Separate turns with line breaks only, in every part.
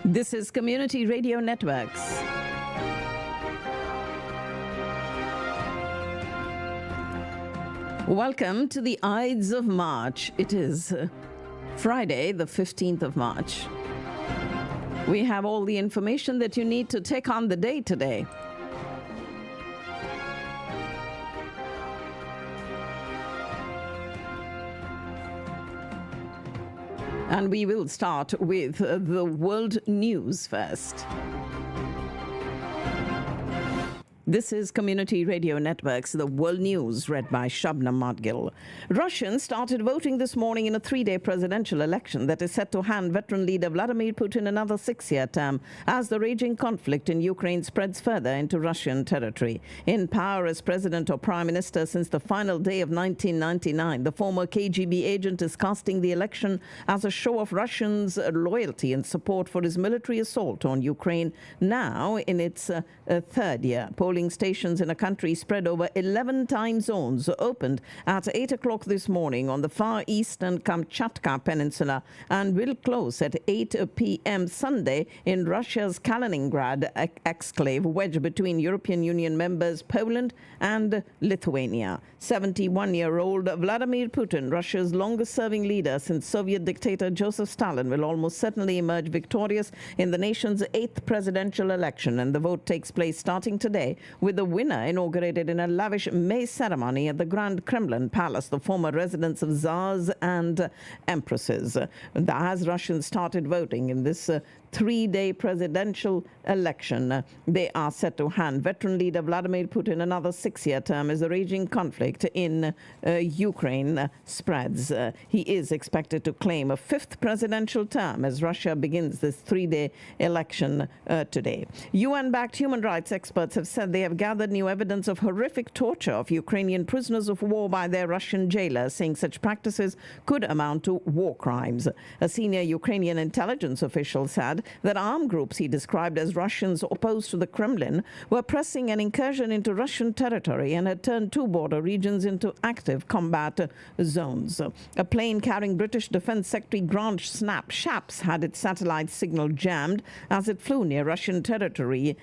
This is Community Radio Networks. Welcome to the Ides of March. It is Friday, the 15th of March. We have all the information that you need to take on the day today. And we will start with the world news first. This is Community Radio Networks, the world news, read by Shabnam Madgil. Russians started voting this morning in a three-day presidential election that is set to hand veteran leader Vladimir Putin another six-year term as the raging conflict in Ukraine spreads further into Russian territory. In power as president or prime minister since the final day of 1999, the former KGB agent is casting the election as a show of Russians' loyalty and support for his military assault on Ukraine, now in its third year. Polling stations in a country spread over 11 time zones opened at 8 o'clock this morning on the far eastern Kamchatka Peninsula and will close at 8 p.m. Sunday in Russia's Kaliningrad exclave wedged between European Union members Poland and Lithuania. 71-year-old Vladimir Putin, Russia's longest-serving leader since Soviet dictator Joseph Stalin, will almost certainly emerge victorious in the nation's 8th presidential election, and the vote takes place starting today, with the winner inaugurated in a lavish May ceremony at the Grand Kremlin Palace, the former residence of czars and empresses. As Russians started voting in this three-day presidential election, they are set to hand veteran leader Vladimir Putin another six-year term as the raging conflict in Ukraine spreads. He is expected to claim a fifth presidential term as Russia begins this three-day election today. UN-backed human rights experts have said they have gathered new evidence of horrific torture of Ukrainian prisoners of war by their Russian jailers, saying such practices could amount to war crimes. A senior Ukrainian intelligence official said that armed groups he described as Russians opposed to the Kremlin were pressing an incursion into Russian territory and had turned two border regions into active combat zones. A plane carrying British Defense Secretary Grant Shapps had its satellite signal jammed as it flew near Russian territory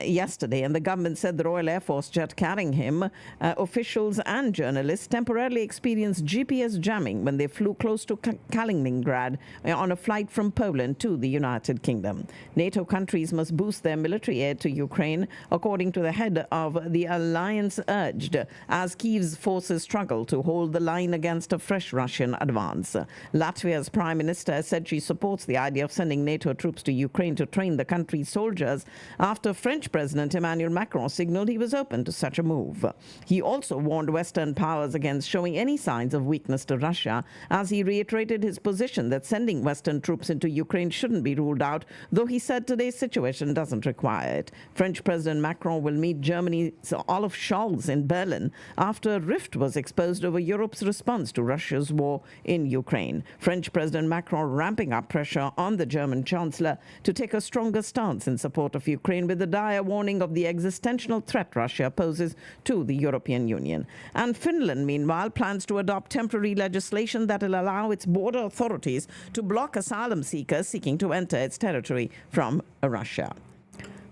yesterday, and the government said the Royal Air Force jet carrying him, officials and journalists temporarily experienced GPS jamming when they flew close to Kaliningrad on a flight from Poland to the United Kingdom. NATO countries must boost their military aid to Ukraine, according to the head of the alliance urged, as Kyiv's forces struggle to hold the line against a fresh Russian advance. Latvia's prime minister said she supports the idea of sending NATO troops to Ukraine to train the country's soldiers after French President Emmanuel Macron signaled he was open to such a move. He also warned Western powers against showing any signs of weakness to Russia, as he reiterated his position that sending Western troops into Ukraine shouldn't be ruled out, though he said today's situation doesn't require it. French President Macron will meet Germany's Olaf Scholz in Berlin after a rift was exposed over Europe's response to Russia's war in Ukraine. French President Macron ramping up pressure on the German Chancellor to take a stronger stance in support of Ukraine, with the dire warning of the existential threat Russia poses to the European Union. And Finland, meanwhile, plans to adopt temporary legislation that will allow its border authorities to block asylum seekers seeking to enter its territory from Russia.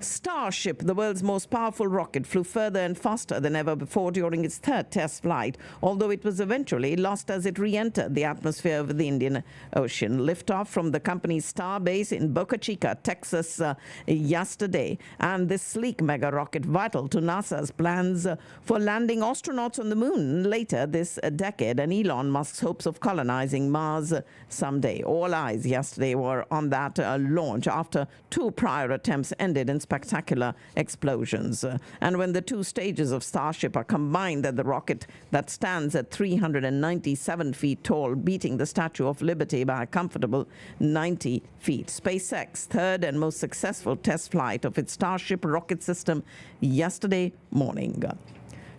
Starship, the world's most powerful rocket, flew further and faster than ever before during its third test flight, although it was eventually lost as it re-entered the atmosphere of the Indian Ocean. Liftoff from the company's star base in Boca Chica, Texas, yesterday, and this sleek mega rocket vital to NASA's plans for landing astronauts on the moon later this decade and Elon Musk's hopes of colonizing Mars someday. All eyes yesterday were on that launch after two prior attempts ended in spectacular explosions. And when the two stages of Starship are combined, that the rocket that stands at 397 feet tall, beating the Statue of Liberty by a comfortable 90 feet. SpaceX's third and most successful test flight of its Starship rocket system yesterday morning.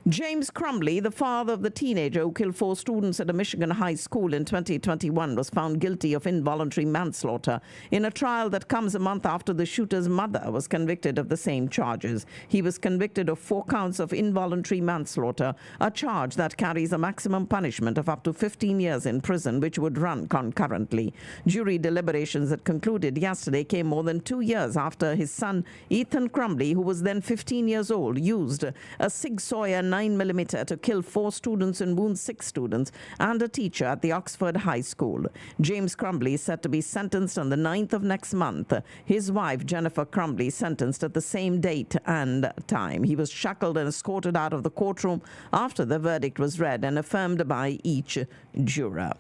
James Crumbley, the father of the teenager who killed 4 students at a Michigan high school in 2021, was found guilty of involuntary manslaughter in a trial that comes a month after the shooter's mother was convicted of the same charges. He was convicted of 4 counts of involuntary manslaughter, a charge that carries a maximum punishment of up to 15 years in prison, which would run concurrently. Jury deliberations that concluded yesterday came more than 2 years after his son, Ethan Crumbley, who was then 15 years old, used a Sig Sauer 9mm to kill 4 students and wound 6 students and a teacher at the Oxford High School. James Crumbley is set to be sentenced on the 9th of next month. His wife, Jennifer Crumbley, sentenced at the same date and time. He was shackled and escorted out of the courtroom after the verdict was read and affirmed by each juror.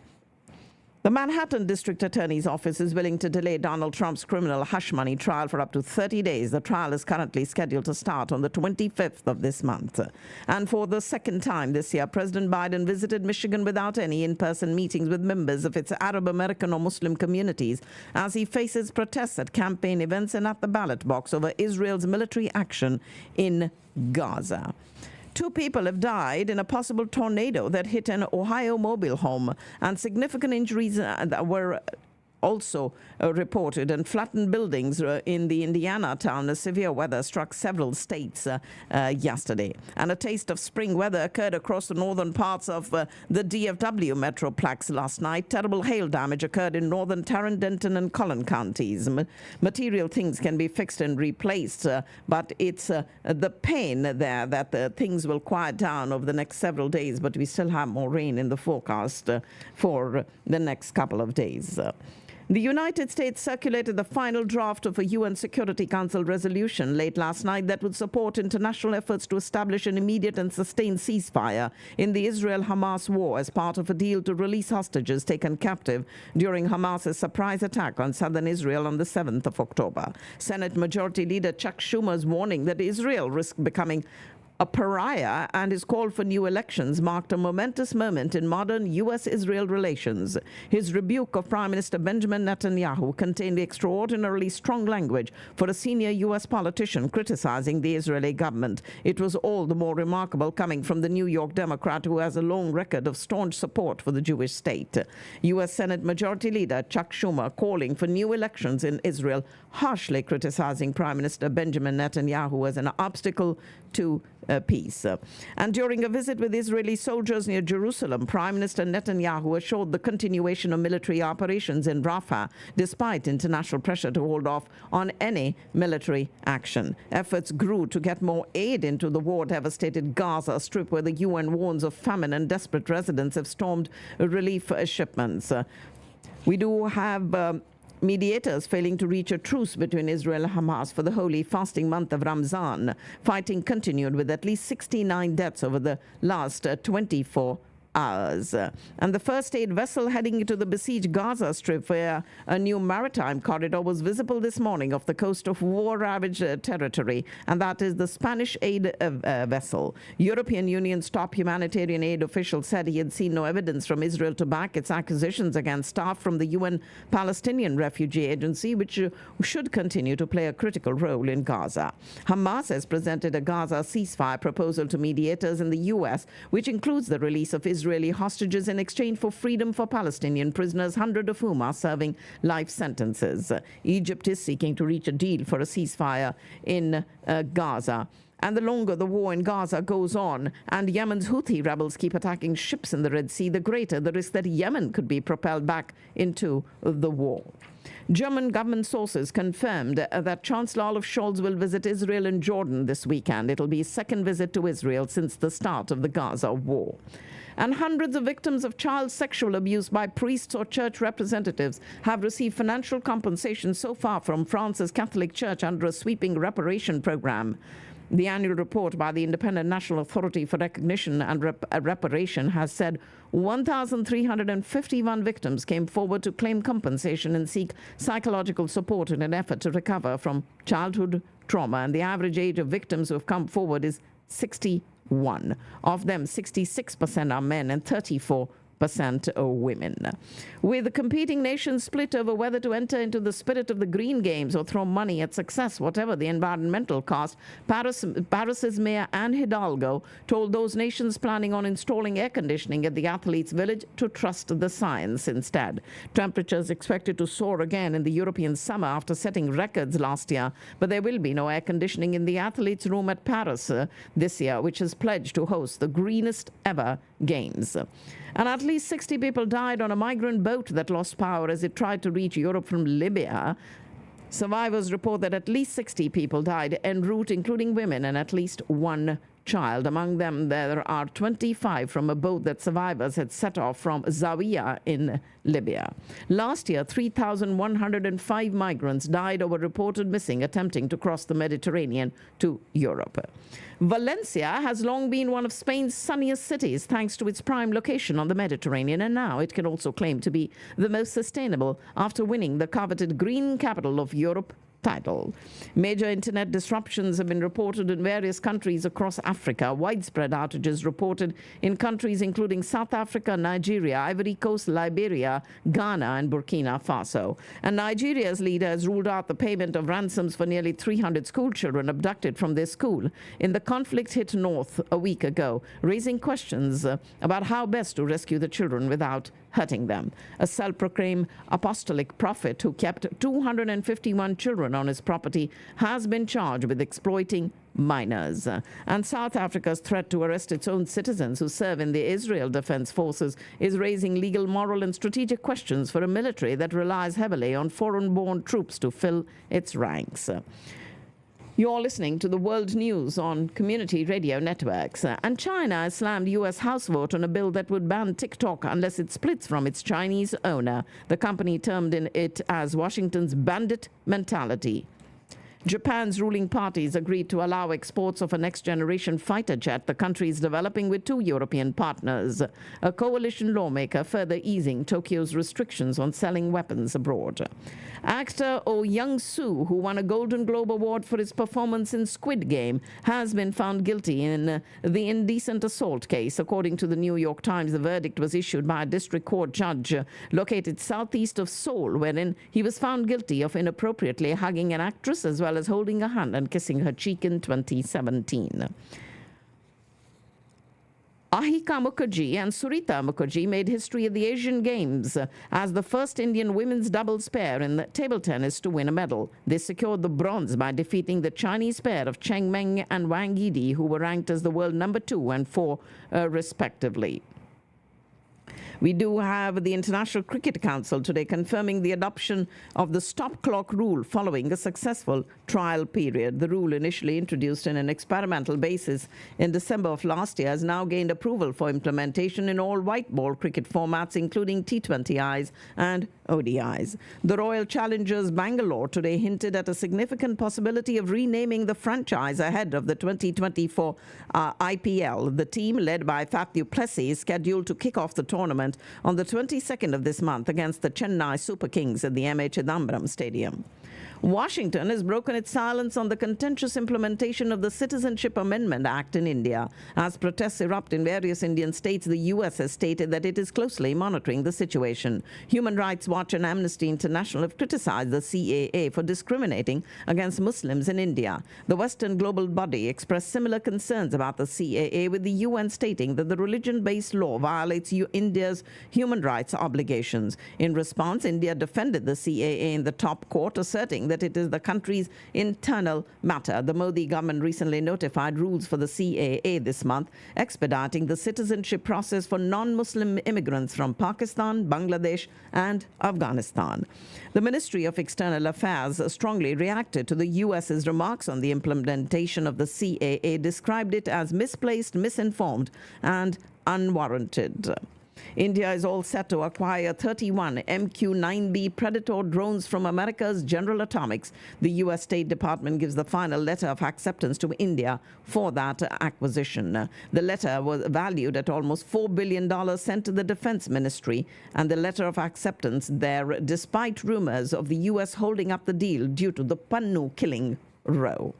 The Manhattan District Attorney's Office is willing to delay Donald Trump's criminal hush money trial for up to 30 days. The trial is currently scheduled to start on the 25th of this month. And for the second time this year, President Biden visited Michigan without any in-person meetings with members of its Arab American or Muslim communities as he faces protests at campaign events and at the ballot box over Israel's military action in Gaza. 2 people have died in a possible tornado that hit an Ohio mobile home, and significant injuries that were also reported and flattened buildings in the Indiana town as severe weather struck several states yesterday. And a taste of spring weather occurred across the northern parts of the DFW Metroplex last night. Terrible hail damage occurred in northern Tarrant, Denton, and Collin counties. Material things can be fixed and replaced, but it's the pain there that things will quiet down over the next several days, but we still have more rain in the forecast for the next couple of days. The United States circulated the final draft of a UN Security Council resolution late last night that would support international efforts to establish an immediate and sustained ceasefire in the Israel-Hamas war as part of a deal to release hostages taken captive during Hamas's surprise attack on southern Israel on the 7th of October. Senate Majority Leader Chuck Schumer's warning that Israel risks becoming a pariah and his call for new elections marked a momentous moment in modern U.S.-Israel relations. His rebuke of Prime Minister Benjamin Netanyahu contained extraordinarily strong language for a senior U.S. politician criticizing the Israeli government. It was all the more remarkable coming from the New York Democrat who has a long record of staunch support for the Jewish state. U.S. Senate Majority Leader Chuck Schumer calling for new elections in Israel, harshly criticizing Prime Minister Benjamin Netanyahu as an obstacle to peace. And during a visit with Israeli soldiers near Jerusalem, Prime Minister Netanyahu assured the continuation of military operations in Rafah, despite international pressure to hold off on any military action. Efforts grew to get more aid into the war-devastated Gaza Strip, where the UN warns of famine and desperate residents have stormed relief shipments. We do have mediators failing to reach a truce between Israel and Hamas for the holy fasting month of Ramzan. Fighting continued with at least 69 deaths over the last 24 hours. And the first aid vessel heading into the besieged Gaza Strip, where a new maritime corridor was visible this morning off the coast of war-ravaged territory, and that is the Spanish aid vessel. European Union's top humanitarian aid official said he had seen no evidence from Israel to back its accusations against staff from the UN Palestinian Refugee Agency, which should continue to play a critical role in Gaza. Hamas has presented a Gaza ceasefire proposal to mediators in the U.S., which includes the release of Israeli hostages in exchange for freedom for Palestinian prisoners, 100 of whom are serving life sentences. Egypt is seeking to reach a deal for a ceasefire in Gaza. And the longer the war in Gaza goes on and Yemen's Houthi rebels keep attacking ships in the Red Sea, the greater the risk that Yemen could be propelled back into the war. German government sources confirmed that Chancellor Olaf Scholz will visit Israel and Jordan this weekend. It'll be his second visit to Israel since the start of the Gaza war. And hundreds of victims of child sexual abuse by priests or church representatives have received financial compensation so far from France's Catholic Church under a sweeping reparation program. The annual report by the Independent National Authority for Recognition and Reparation has said 1,351 victims came forward to claim compensation and seek psychological support in an effort to recover from childhood trauma. And the average age of victims who have come forward is 61. Of them, 66% are men and 34 women. With competing nations split over whether to enter into the spirit of the Green Games or throw money at success, whatever the environmental cost, Paris's Mayor Anne Hidalgo told those nations planning on installing air conditioning at the athletes' village to trust the science instead. Temperatures expected to soar again in the European summer after setting records last year, but there will be no air conditioning in the athletes' room at Paris this year, which has pledged to host the greenest ever games. And at least 60 people died on a migrant boat that lost power as it tried to reach Europe from Libya. Survivors report that at least 60 people died en route, including women and at least one child. Among them, there are 25 from a boat that survivors had set off from Zawiya in Libya. Last year, 3,105 migrants died or were reported missing attempting to cross the Mediterranean to Europe. Valencia has long been one of Spain's sunniest cities thanks to its prime location on the Mediterranean, and now it can also claim to be the most sustainable after winning the coveted Green Capital of Europe title. Major internet disruptions have been reported in various countries across Africa. Widespread outages reported in countries including South Africa, Nigeria, Ivory Coast, Liberia, Ghana, and Burkina Faso. And Nigeria's leader has ruled out the payment of ransoms for nearly 300 school children abducted from their school in the conflict-hit north a week ago, raising questions about how best to rescue the children without hurting them. A self-proclaimed apostolic prophet who kept 251 children on his property has been charged with exploiting minors. And South Africa's threat to arrest its own citizens who serve in the Israel Defense Forces is raising legal, moral, and strategic questions for a military that relies heavily on foreign-born troops to fill its ranks. You're listening to the World News on Community Radio Networks. And China has slammed U.S. House vote on a bill that would ban TikTok unless it splits from its Chinese owner. The company termed it as Washington's bandit mentality. Japan's ruling parties agreed to allow exports of a next-generation fighter jet the country is developing with two European partners. A coalition lawmaker further easing Tokyo's restrictions on selling weapons abroad. Actor Oh Young-soo, who won a Golden Globe Award for his performance in Squid Game, has been found guilty in the indecent assault case. According to the New York Times, the verdict was issued by a district court judge located southeast of Seoul, wherein he was found guilty of inappropriately hugging an actress as well as holding a hand and kissing her cheek in 2017. Ahika Mukherjee and Surita Mukherjee made history at the Asian Games as the first Indian women's doubles pair in table tennis to win a medal. They secured the bronze by defeating the Chinese pair of Chen Meng and Wang Yidi, who were ranked as the world number 2 and 4 respectively. We do have the International Cricket Council today confirming the adoption of the stop clock rule following a successful trial period. The rule, initially introduced on an experimental basis in December of last year, has now gained approval for implementation in all white ball cricket formats, including T20Is and ODIs. The Royal Challengers Bangalore today hinted at a significant possibility of renaming the franchise ahead of the 2024 IPL. The team, led by Faf du Plessis, is scheduled to kick off the tournament on the 22nd of this month against the Chennai Super Kings at the M.A. Chidambaram Stadium. Washington has broken its silence on the contentious implementation of the Citizenship Amendment Act in India. As protests erupt in various Indian states, the U.S. has stated that it is closely monitoring the situation. Human Rights Watch and Amnesty International have criticized the CAA for discriminating against Muslims in India. The Western global body expressed similar concerns about the CAA, with the UN stating that the religion-based law violates India's human rights obligations. In response, India defended the CAA in the top court, asserting that it is the country's internal matter. The Modi government recently notified rules for the CAA this month, expediting the citizenship process for non-Muslim immigrants from Pakistan, Bangladesh, and Afghanistan. The Ministry of External Affairs strongly reacted to the U.S.'s remarks on the implementation of the CAA, described it as misplaced, misinformed, and unwarranted. India is all set to acquire 31 MQ-9B Predator drones from America's General Atomics. The U.S. State Department gives the final letter of acceptance to India for that acquisition. The letter was valued at almost $4 billion sent to the Defense Ministry, and the letter of acceptance there, despite rumors of the U.S. holding up the deal due to the Pannu killing row.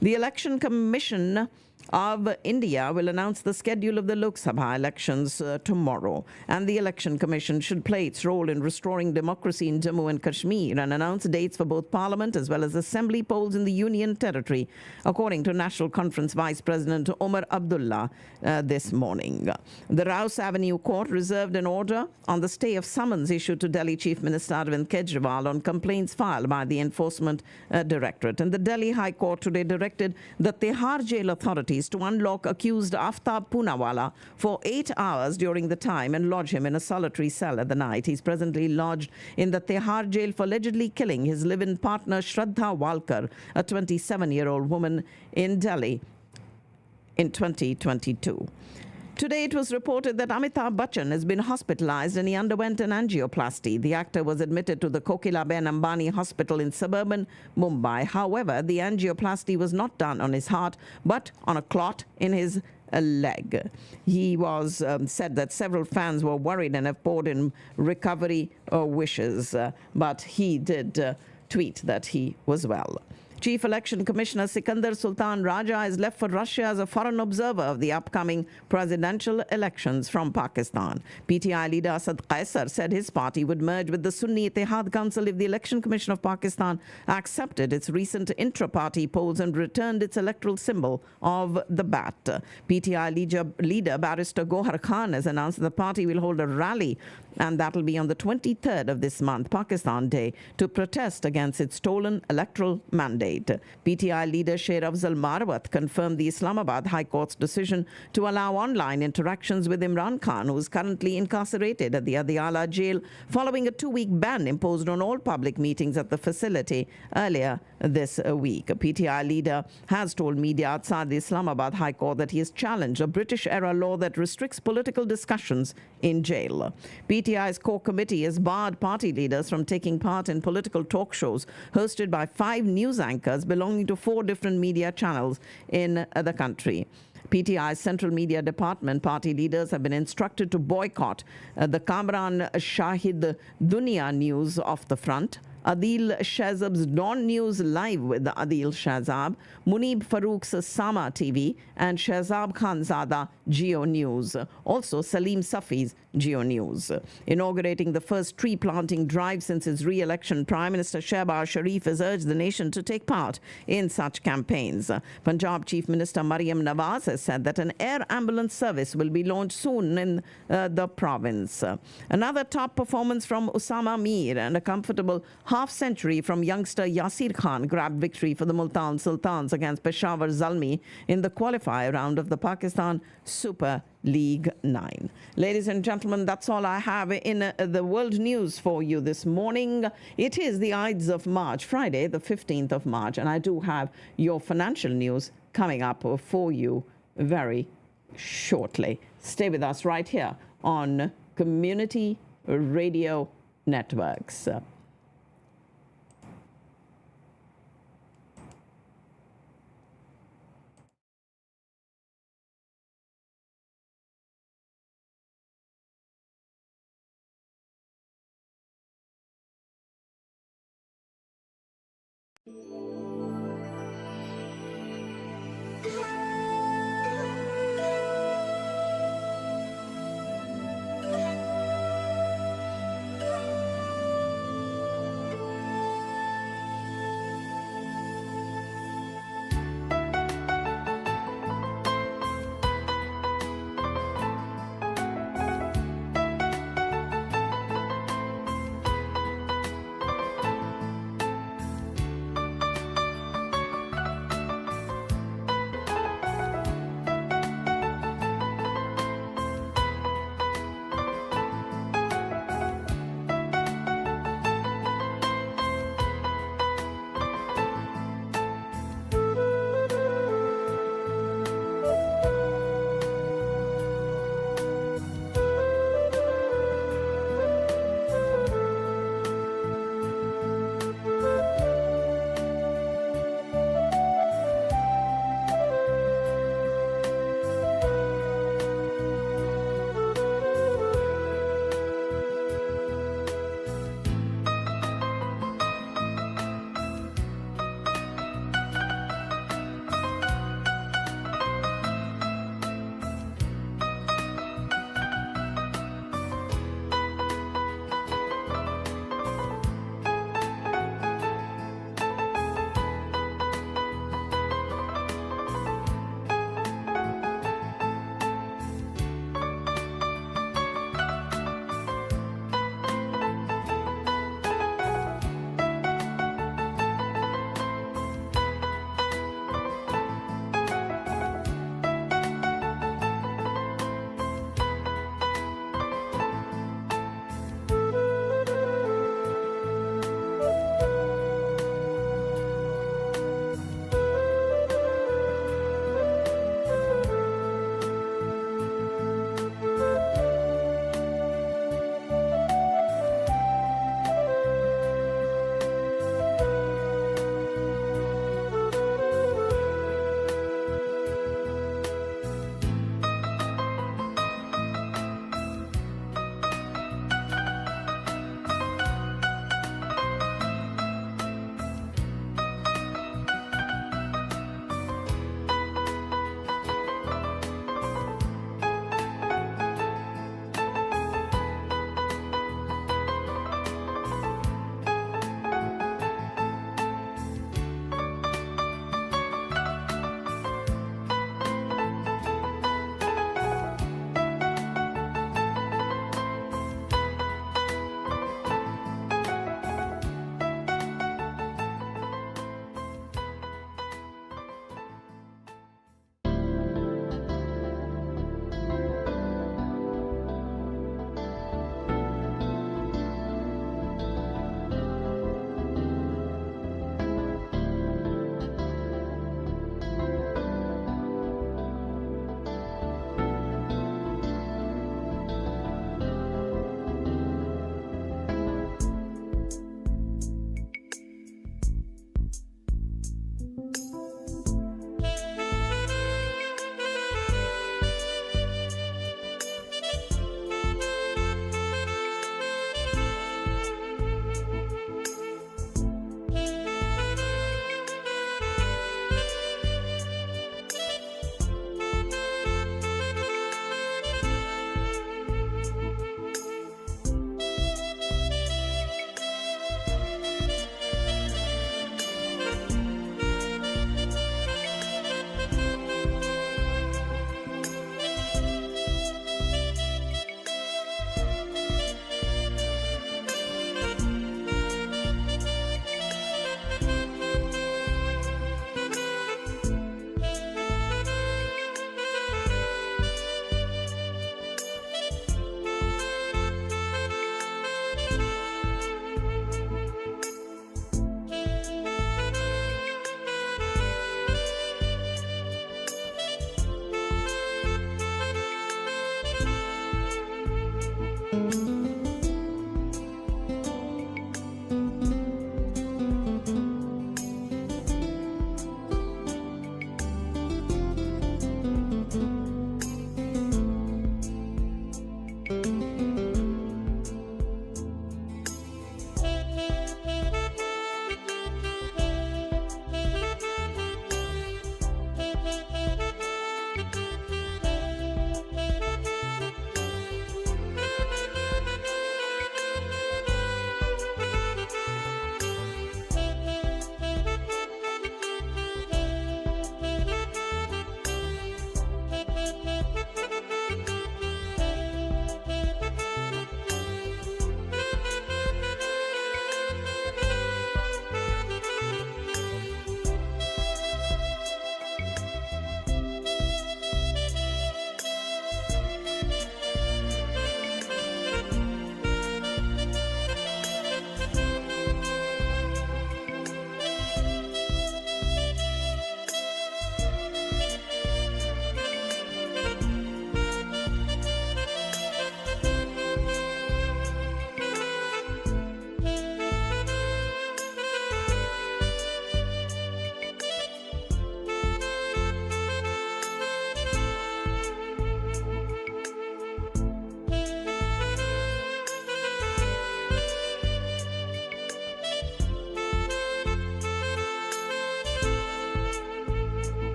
The Election Commission of India will announce the schedule of the Lok Sabha elections tomorrow, and the Election Commission should play its role in restoring democracy in Jammu and Kashmir and announce dates for both Parliament as well as Assembly polls in the Union Territory, according to National Conference Vice President Omar Abdullah this morning. The Rouse Avenue Court reserved an order on the stay of summons issued to Delhi Chief Minister Arvind Kejriwal on complaints filed by the Enforcement Directorate. And the Delhi High Court today directed the Tihar Jail authorities to unlock accused Aftab Poonawalla for 8 hours during the time and lodge him in a solitary cell at the night. He's presently lodged in the Tihar jail for allegedly killing his live-in partner Shraddha Walkar, a 27-year-old woman in Delhi, in 2022. Today, it was reported that Amitabh Bachchan has been hospitalized and he underwent an angioplasty. The actor was admitted to the Kokilaben Ambani Hospital in suburban Mumbai. However, the angioplasty was not done on his heart, but on a clot in his leg. He was said that several fans were worried and have poured in recovery wishes, but he did tweet that he was well. Chief Election Commissioner Sikandar Sultan Raja has left for Russia as a foreign observer of the upcoming presidential elections from Pakistan. PTI leader Asad Qaisar said his party would merge with the Sunni Ittihad Council if the Election Commission of Pakistan accepted its recent intra-party polls and returned its electoral symbol of the bat. PTI leader Barrister Gohar Khan has announced the party will hold a rally, and that will be on the 23rd of this month, Pakistan Day, to protest against its stolen electoral mandate. PTI leader Sher Afzal Marwat confirmed the Islamabad High Court's decision to allow online interactions with Imran Khan, who is currently incarcerated at the Adiala jail following a 2-week ban imposed on all public meetings at the facility earlier this week. A PTI leader has told media outside the Islamabad High Court that he has challenged a British-era law that restricts political discussions in jail. PTI's core committee has barred party leaders from taking part in political talk shows hosted by 5 news anchors belonging to 4 different media channels in the country. PTI's Central Media Department party leaders have been instructed to boycott the Kamran Shahid Dunia News off the front, Adil Shahzab's Dawn News Live with Adil Shahzab, Munib Farouk's Sama TV, and Shahzab Khanzada Geo News. Also, Salim Safi's Geo News. Inaugurating the first tree planting drive since his re-election, Prime Minister Shehbaz Sharif has urged the nation to take part in such campaigns. Punjab Chief Minister Mariam Nawaz has said that an air ambulance service will be launched soon in the province. Another top performance from Usama Mir and a comfortable half-century from youngster Yasir Khan grabbed victory for the Multan Sultans against Peshawar Zalmi in the qualifier round of the Pakistan Super League 9. Ladies and gentlemen, that's all I have in the world news for you this morning. It is the Ides of March, Friday, the 15th of March, and I do have your financial news coming up for you very shortly. Stay with us right here on Community Radio Networks.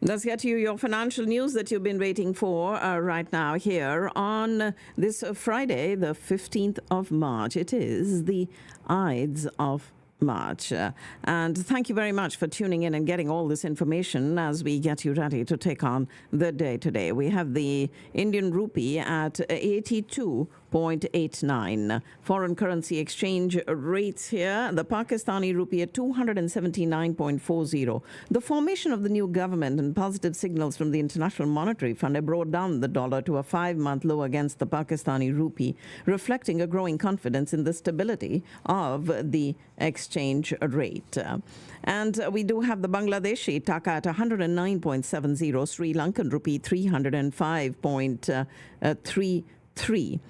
Let's get you your financial news that you've been waiting for right now here on this Friday, the 15th of March. It is the Ides of March. And thank you very much for tuning in and getting all this information as we get you ready to take on the day today. We have the Indian rupee at 82.89. Foreign currency exchange rates here. The Pakistani rupee at 279.40. The formation of the new government and positive signals from the International Monetary Fund have brought down the dollar to a 5-month low against the Pakistani rupee, reflecting a growing confidence in the stability of the exchange rate. And we do have the Bangladeshi taka at 109.70, Sri Lankan rupee 305.33.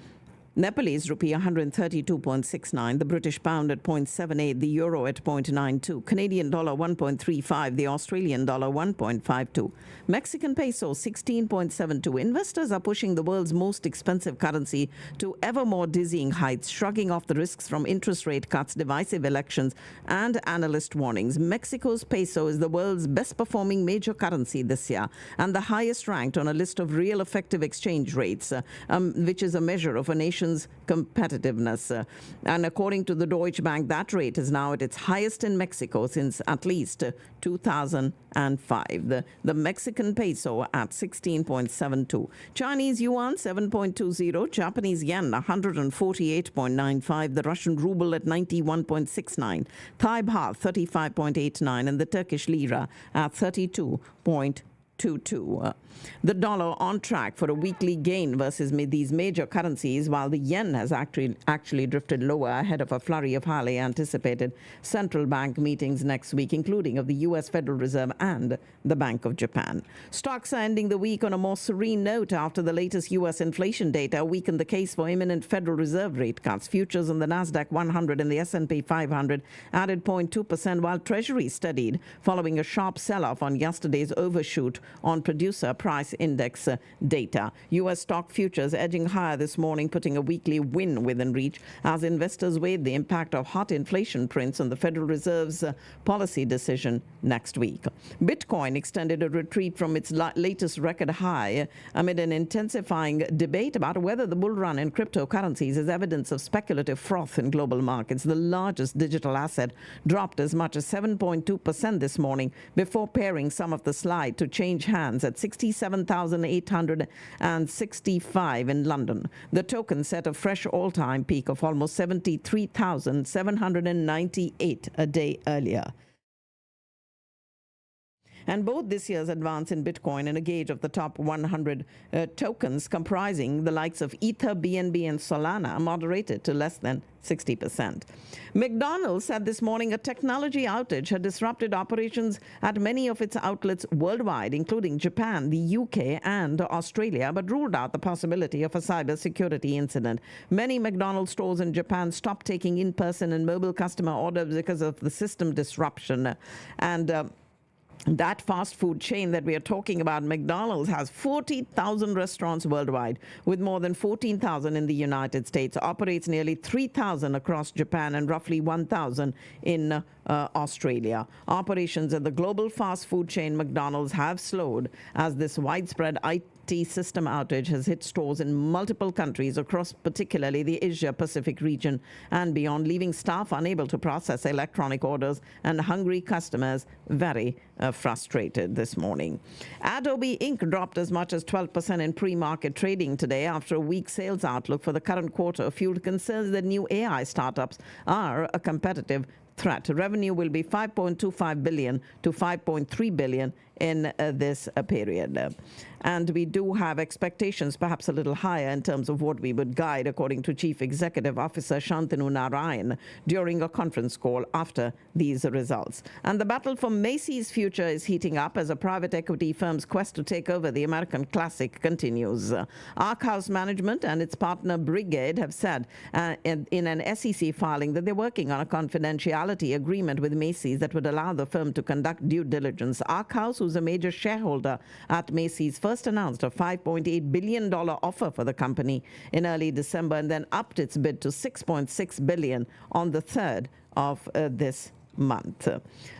Nepalese rupee 132.69, the British pound at 0.78, the euro at 0.92, Canadian dollar 1.35, the Australian dollar 1.52, Mexican peso 16.72. Investors are pushing the world's most expensive currency to ever more dizzying heights, shrugging off the risks from interest rate cuts, divisive elections, and analyst warnings. Mexico's peso is the world's best performing major currency this year and the highest ranked on a list of real effective exchange rates, which is a measure of a nation's competitiveness. And according to the Deutsche Bank, that rate is now at its highest in Mexico since at least 2005. The Mexican peso at 16.72. Chinese yuan 7.20. Japanese yen 148.95. The Russian ruble at 91.69. Thai baht 35.89. And the Turkish lira at 32.22. The dollar on track for a weekly gain versus these major currencies, while the yen has actually drifted lower ahead of a flurry of highly anticipated central bank meetings next week, including of the U.S. Federal Reserve and the Bank of Japan. Stocks are ending the week on a more serene note after the latest U.S. inflation data weakened the case for imminent Federal Reserve rate cuts. Futures on the Nasdaq 100 and the S&P 500 added 0.2%, while Treasury steadied following a sharp sell-off on yesterday's overshoot on producer price index data. U.S. stock futures edging higher this morning, putting a weekly win within reach as investors weighed the impact of hot inflation prints on the Federal Reserve's policy decision next week. Bitcoin extended a retreat from its latest record high amid an intensifying debate about whether the bull run in cryptocurrencies is evidence of speculative froth in global markets. The largest digital asset dropped as much as 7.2% this morning before paring some of the slide to change hands at 67,865 in London. The token set a fresh all-time peak of almost 73,798 a day earlier. And both this year's advance in Bitcoin and a gauge of the top 100 tokens comprising the likes of Ether, BNB, and Solana moderated to less than 60%. McDonald's said this morning a technology outage had disrupted operations at many of its outlets worldwide, including Japan, the UK, and Australia, but ruled out the possibility of a cybersecurity incident. Many McDonald's stores in Japan stopped taking in-person and mobile customer orders because of the system disruption. And that fast food chain that we are talking about, McDonald's, has 40,000 restaurants worldwide, with more than 14,000 in the United States, operates nearly 3,000 across Japan and roughly 1,000 in Australia. Operations at the global fast food chain McDonald's have slowed as this widespread IT system outage has hit stores in multiple countries across particularly the Asia-Pacific region and beyond, leaving staff unable to process electronic orders and hungry customers very frustrated this morning. Adobe Inc. dropped as much as 12% in pre-market trading today after a weak sales outlook for the current quarter fueled concerns that new AI startups are a competitive threat. Revenue will be $5.25 billion to $5.3 billion in this period. And we do have expectations perhaps a little higher in terms of what we would guide, according to Chief Executive Officer Shantanu Narayan during a conference call after these results. And the battle for Macy's future is heating up as a private equity firm's quest to take over the American Classic continues. Ark House Management and its partner Brigade have said in an SEC filing that they're working on a confidentiality agreement with Macy's that would allow the firm to conduct due diligence. Ark House, who's a major shareholder at Macy's, first announced a $5.8 billion offer for the company in early December and then upped its bid to $6.6 billion on the 3rd of this month.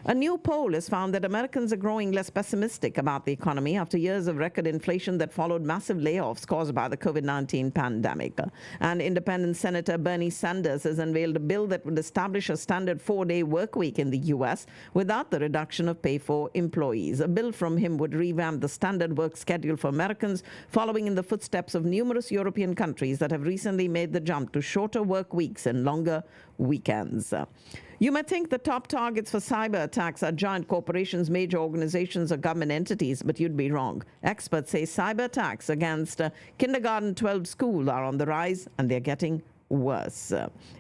A new poll has found that Americans are growing less pessimistic about the economy after years of record inflation that followed massive layoffs caused by the COVID-19 pandemic. And independent Senator Bernie Sanders has unveiled a bill that would establish a standard 4-day work week in the U.S. without the reduction of pay for employees. A bill from him would revamp the standard work schedule for Americans, following in the footsteps of numerous European countries that have recently made the jump to shorter work weeks and longer weekends. You might think the top targets for cyber attacks are giant corporations, major organizations, or government entities, but you'd be wrong. Experts say cyber attacks against kindergarten 12 schools are on the rise, and they're getting worse.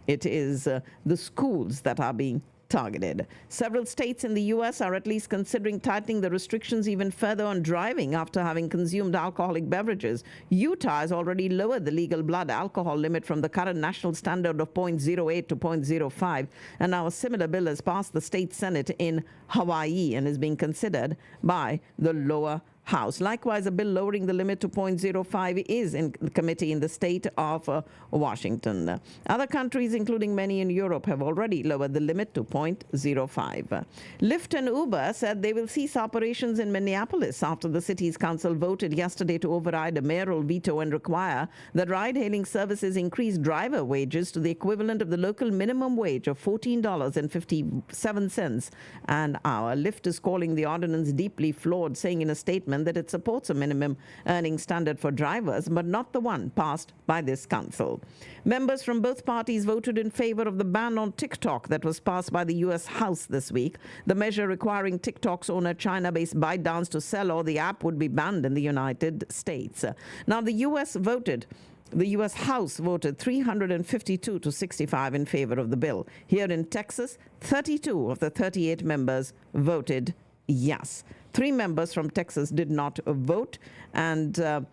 It is the schools that are being targeted. Several states in the U.S. are at least considering tightening the restrictions even further on driving after having consumed alcoholic beverages. Utah has already lowered the legal blood alcohol limit from the current national standard of 0.08 to 0.05, and now a similar bill has passed the state Senate in Hawaii and is being considered by the lower House. Likewise, a bill lowering the limit to 0.05 is in the committee in the state of Washington. Other countries, including many in Europe, have already lowered the limit to 0.05. Lyft and Uber said they will cease operations in Minneapolis after the city's council voted yesterday to override a mayoral veto and require that ride-hailing services increase driver wages to the equivalent of the local minimum wage of $14.57 an hour. Lyft is calling the ordinance deeply flawed, saying in a statement that it supports a minimum earning standard for drivers, but not the one passed by this council. Members from both parties voted in favor of the ban on TikTok that was passed by the U.S. House this week. The measure requiring TikTok's owner, China-based ByteDance, to sell or the app would be banned in the United States. Now, the U.S. House voted 352 to 65 in favor of the bill. Here in Texas, 32 of the 38 members voted yes. 3 members from Texas did not vote, and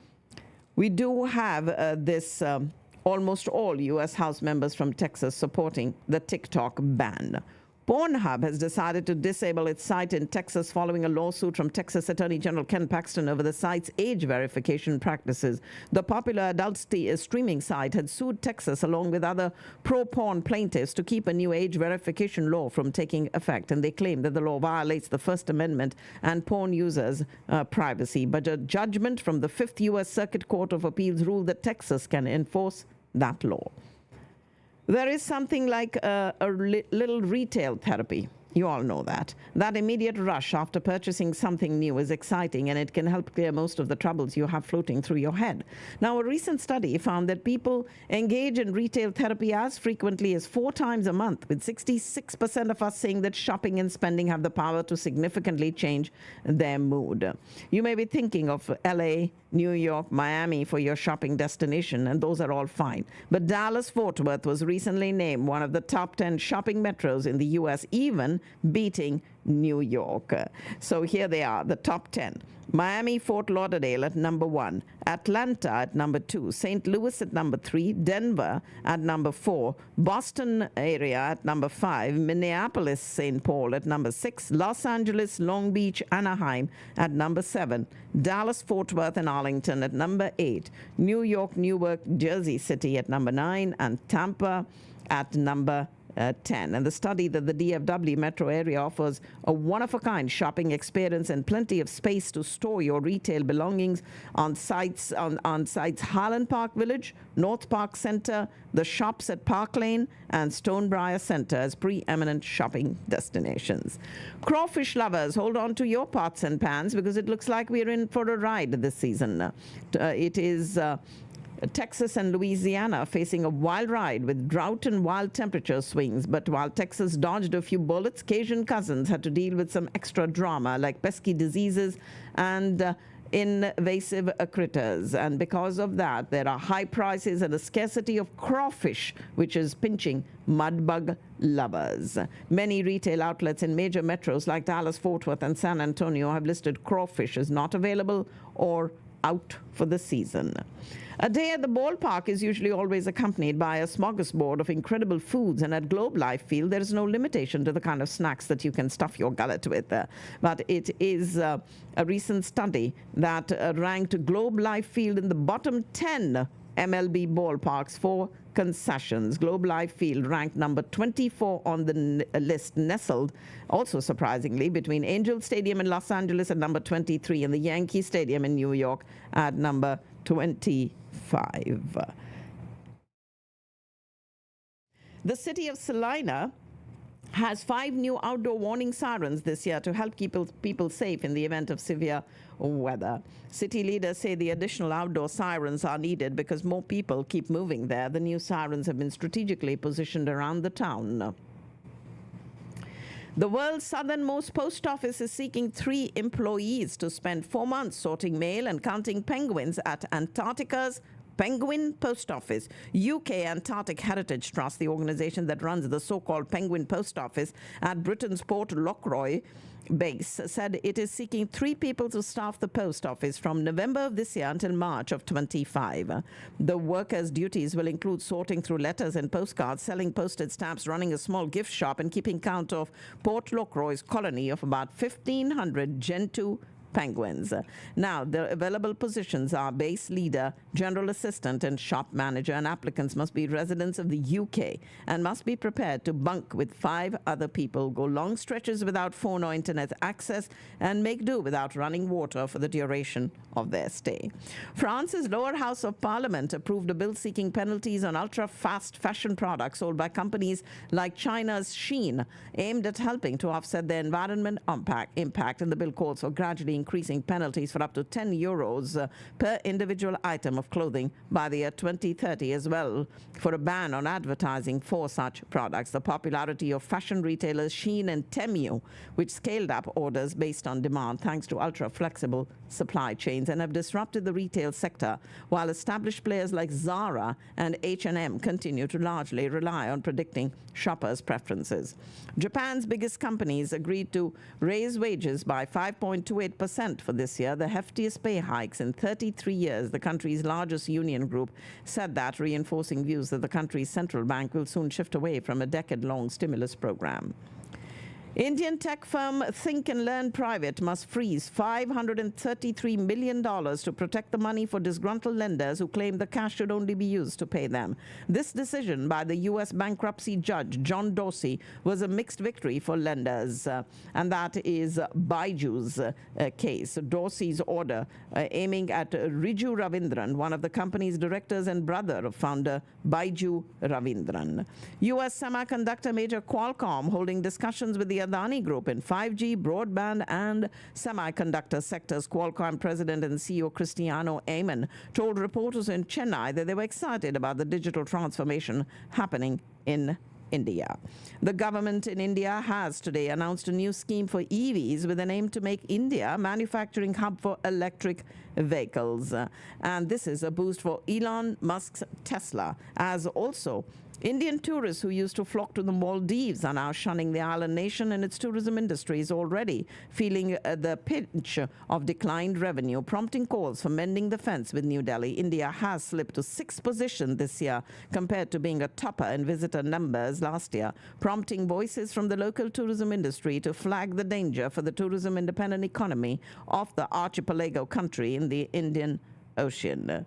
we do have almost all U.S. House members from Texas supporting the TikTok ban. Pornhub has decided to disable its site in Texas following a lawsuit from Texas Attorney General Ken Paxton over the site's age verification practices. The popular adult streaming site had sued Texas along with other pro-porn plaintiffs to keep a new age verification law from taking effect, and they claim that the law violates the First Amendment and porn users' privacy. But a judgment from the 5th U.S. Circuit Court of Appeals ruled that Texas can enforce that law. There is something like a little retail therapy. You all know that. That immediate rush after purchasing something new is exciting, and it can help clear most of the troubles you have floating through your head. Now, a recent study found that people engage in retail therapy as frequently as 4 times a month, with 66% of us saying that shopping and spending have the power to significantly change their mood. You may be thinking of LA, New York, Miami for your shopping destination, and those are all fine. But Dallas-Fort Worth was recently named one of the top 10 shopping metros in the U.S., even beating New York. So here they are, the top 10. Miami, Fort Lauderdale at number 1, Atlanta at number 2, St. Louis at number 3, Denver at number 4, Boston area at number 5, Minneapolis, St. Paul at number 6, Los Angeles, Long Beach, Anaheim at number 7, Dallas, Fort Worth, and Arlington at number 8, New York, Newark, Jersey City at number 9, and Tampa at number 10. And the study that the DFW metro area offers a one-of-a-kind shopping experience and plenty of space to store your retail belongings on sites Highland Park Village, North Park Center, the shops at Park Lane, and Stonebriar Center as preeminent shopping destinations. Crawfish lovers, hold on to your pots and pans because it looks like we're in for a ride this season. It is Texas and Louisiana facing a wild ride with drought and wild temperature swings. But while Texas dodged a few bullets, Cajun cousins had to deal with some extra drama like pesky diseases and invasive critters. And because of that, there are high prices and a scarcity of crawfish, which is pinching mudbug lovers. Many retail outlets in major metros like Dallas, Fort Worth, and San Antonio have listed crawfish as not available or out for the season. A day at the ballpark is usually always accompanied by a smorgasbord of incredible foods, and at Globe Life Field, there is no limitation to the kind of snacks that you can stuff your gullet with. But it is a recent study that ranked Globe Life Field in the bottom 10 MLB ballparks for concessions. Globe Life Field ranked number 24 on the list, nestled, also surprisingly, between Angel Stadium in Los Angeles at number 23 and the Yankee Stadium in New York at number 25. The city of Salina has 5 new outdoor warning sirens this year to help keep people safe in the event of severe weather. City leaders say the additional outdoor sirens are needed because more people keep moving there. The new sirens have been strategically positioned around the town. The world's southernmost post office is seeking 3 employees to spend 4 months sorting mail and counting penguins at Antarctica's Penguin Post Office. UK Antarctic Heritage Trust, the organization that runs the so-called Penguin Post Office at Britain's Port Lockroy base, said it is seeking 3 people to staff the post office from November of this year until March of 25. The workers' duties will include sorting through letters and postcards, selling postage stamps, running a small gift shop, and keeping count of Port Lockroy's colony of about 1,500 Gentoo penguins. Now, the available positions are base leader, general assistant, and shop manager, and applicants must be residents of the UK and must be prepared to bunk with 5 other people, go long stretches without phone or internet access, and make do without running water for the duration of their stay. France's lower house of parliament approved a bill seeking penalties on ultra-fast fashion products sold by companies like China's Shein, aimed at helping to offset their environment impact, and the bill calls for gradually increasing penalties for up to €10 per individual item of clothing by the year 2030, as well for a ban on advertising for such products. The popularity of fashion retailers Shein and Temu, which scaled up orders based on demand thanks to ultra-flexible supply chains and have disrupted the retail sector, while established players like Zara and H&M continue to largely rely on predicting shoppers' preferences. Japan's biggest companies agreed to raise wages by 5.28% for this year, the heftiest pay hikes in 33 years. The country's largest union group said that, reinforcing views that the country's central bank will soon shift away from a decade-long stimulus program. Indian tech firm Think and Learn Private must freeze $533 million to protect the money for disgruntled lenders who claim the cash should only be used to pay them. This decision by the U.S. bankruptcy judge John Dorsey was a mixed victory for lenders, and that is Baiju's case. Dorsey's order aiming at Riju Ravindran, one of the company's directors and brother of founder Baiju Ravindran. U.S. semiconductor major Qualcomm holding discussions with the Adani Group in 5G, broadband, and semiconductor sectors. Qualcomm president and CEO Cristiano Amon told reporters in Chennai that they were excited about the digital transformation happening in India. The government in India has today announced a new scheme for EVs with an aim to make India a manufacturing hub for electric vehicles. And this is a boost for Elon Musk's Tesla, as also Indian tourists who used to flock to the Maldives are now shunning the island nation, and its tourism industry is already feeling the pinch of declined revenue, prompting calls for mending the fence with New Delhi. India has slipped to 6th position this year compared to being a topper in visitor numbers last year, prompting voices from the local tourism industry to flag the danger for the tourism-independent economy of the archipelago country in the Indian Ocean.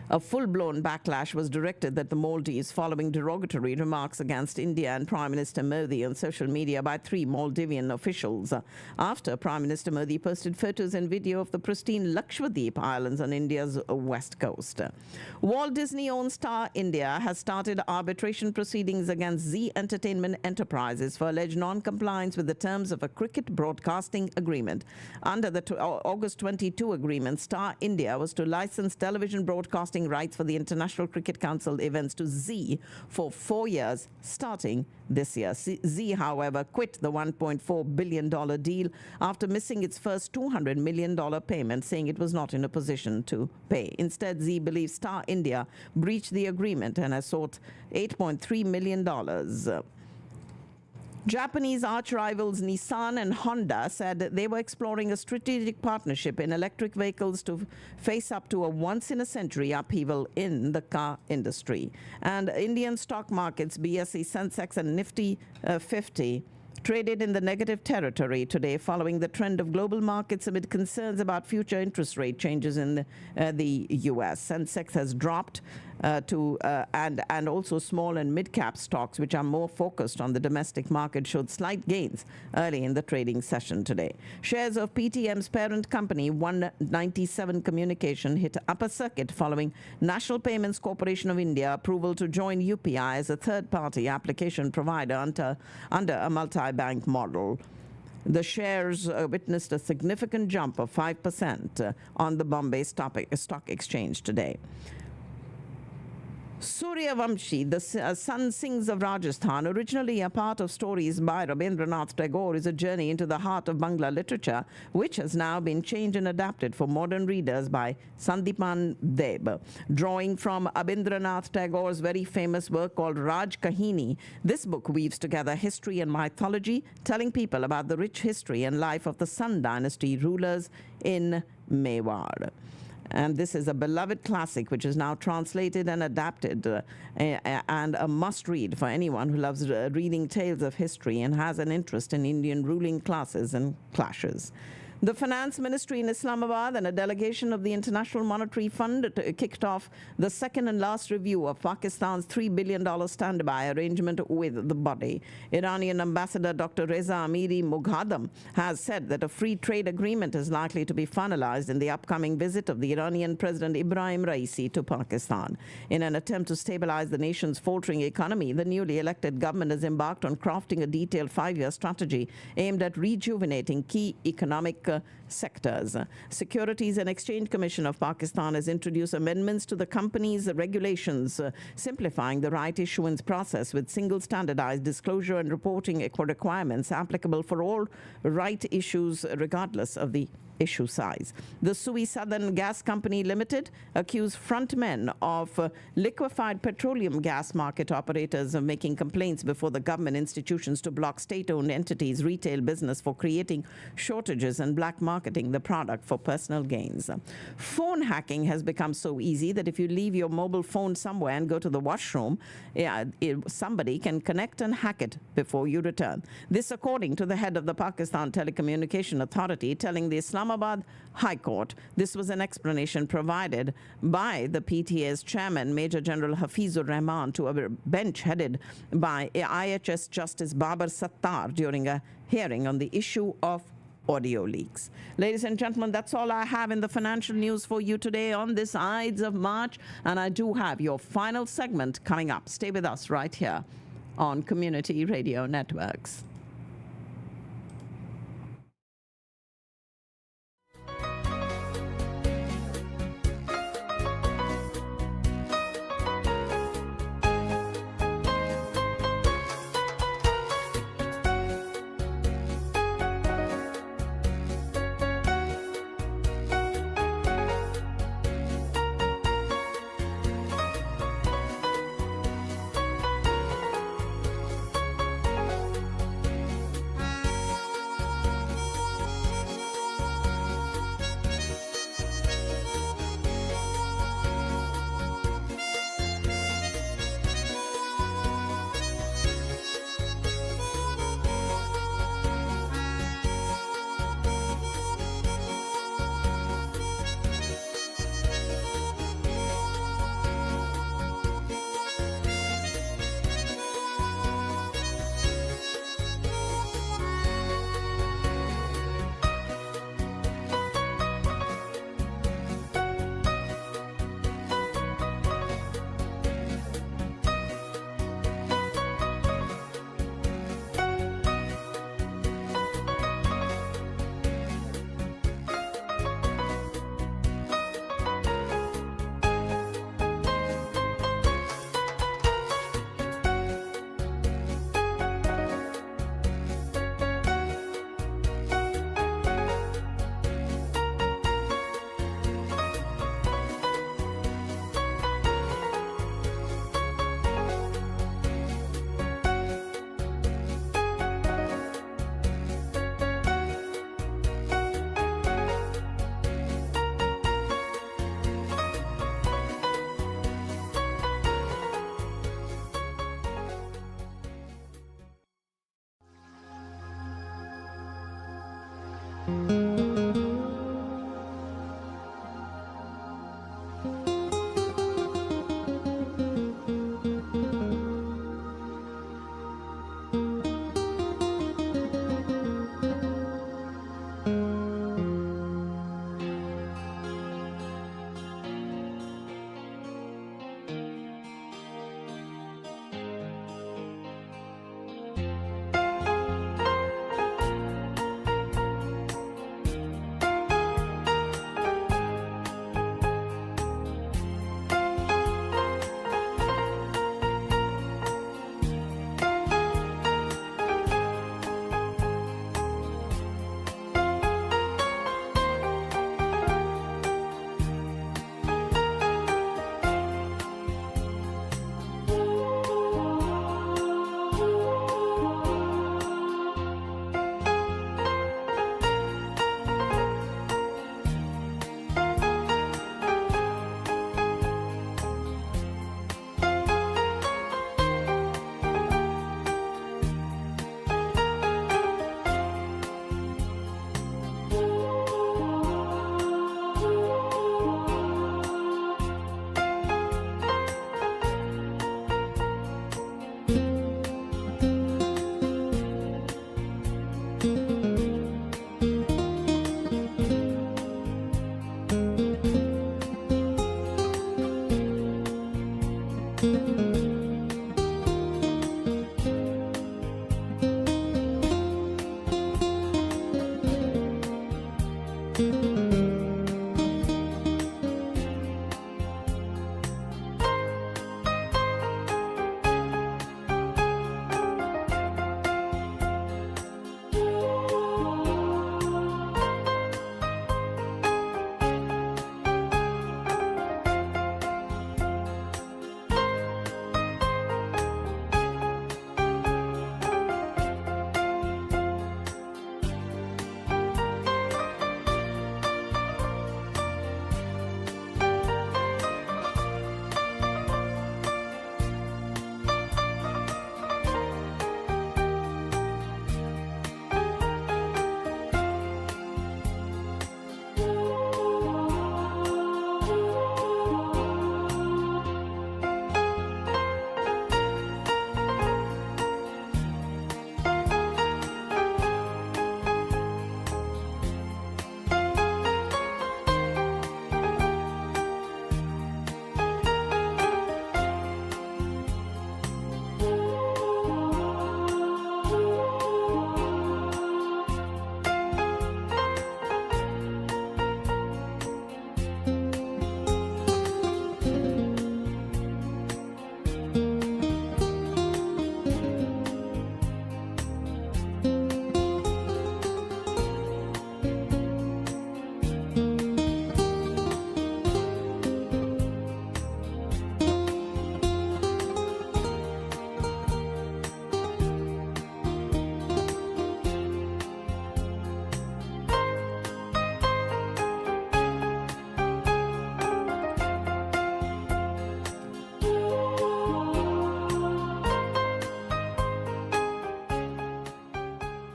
A full-blown backlash was directed at the Maldives following derogatory remarks against India and Prime Minister Modi on social media by 3 Maldivian officials, after Prime Minister Modi posted photos and video of the pristine Lakshadweep Islands on India's west coast. Walt Disney-owned Star India has started arbitration proceedings against Zee Entertainment Enterprises for alleged non-compliance with the terms of a cricket broadcasting agreement. Under the August 22 agreement, Star India was to license television broadcasting rights for the International Cricket Council events to Zee for 4 years, starting this year. Zee, however, quit the $1.4 billion deal after missing its first $200 million payment, saying it was not in a position to pay. Instead, Zee believes Star India breached the agreement and has sought $8.3 million. Japanese arch-rivals Nissan and Honda said they were exploring a strategic partnership in electric vehicles to face up to a once-in-a-century upheaval in the car industry. And Indian stock markets, BSE, Sensex, and Nifty 50 traded in the negative territory today following the trend of global markets amid concerns about future interest rate changes in the U.S. Sensex has dropped and also small and mid-cap stocks, which are more focused on the domestic market, showed slight gains early in the trading session today. Shares of PTM's parent company, 197 Communication, hit upper circuit following National Payments Corporation of India approval to join UPI as a third-party application provider under a multi-bank model. The shares witnessed a significant jump of 5% on the Bombay Stock Exchange today. Suryavamshi, the Sun Sings of Rajasthan, originally a part of stories by Rabindranath Tagore, is a journey into the heart of Bangla literature, which has now been changed and adapted for modern readers by Sandipan Deb. Drawing from Rabindranath Tagore's very famous work called Raj Kahini, this book weaves together history and mythology, telling people about the rich history and life of the Sun dynasty rulers in Mewar. And this is a beloved classic which is now translated and adapted and a must-read for anyone who loves reading tales of history and has an interest in Indian ruling classes and clashes. The Finance Ministry in Islamabad and a delegation of the International Monetary Fund kicked off the second and last review of Pakistan's $3 billion standby arrangement with the body. Iranian Ambassador Dr. Reza Amiri Mughadam has said that a free trade agreement is likely to be finalized in the upcoming visit of the Iranian President Ibrahim Raisi to Pakistan. In an attempt to stabilize the nation's faltering economy, the newly elected government has embarked on crafting a detailed 5-year strategy aimed at rejuvenating key economic sectors. Securities and Exchange Commission of Pakistan has introduced amendments to the company's regulations, simplifying the right issuance process with single standardized disclosure and reporting requirements applicable for all right issues regardless of the issue size. The Sui Southern Gas Company Limited accused frontmen of liquefied petroleum gas market operators of making complaints before the government institutions to block state-owned entities' retail business for creating shortages and black marketing the product for personal gains. Phone hacking has become so easy that if you leave your mobile phone somewhere and go to the washroom, somebody can connect and hack it before you return. This according to the head of the Pakistan Telecommunication Authority telling the Islamabad High Court. This was an explanation provided by the PTA's chairman, Major General Hafizur Rahman, to a bench headed by IHS Justice Babar Sattar during a hearing on the issue of audio leaks. Ladies and gentlemen, that's all I have in the financial news for you today on this Ides of March, and I do have your final segment coming up. Stay with us right here on Community Radio Networks.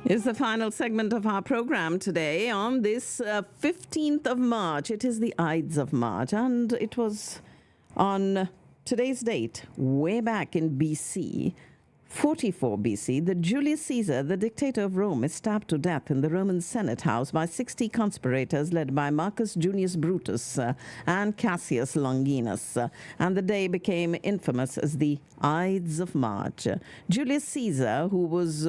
Is the final segment of our program today on this 15th of March. It is the Ides of March, and it was on today's date, way back in BC, 44 BC, that Julius Caesar, the dictator of Rome, is stabbed to death in the Roman Senate house by 60 conspirators led by Marcus Junius Brutus and Cassius Longinus. And the day became infamous as the Ides of March. Julius Caesar, who was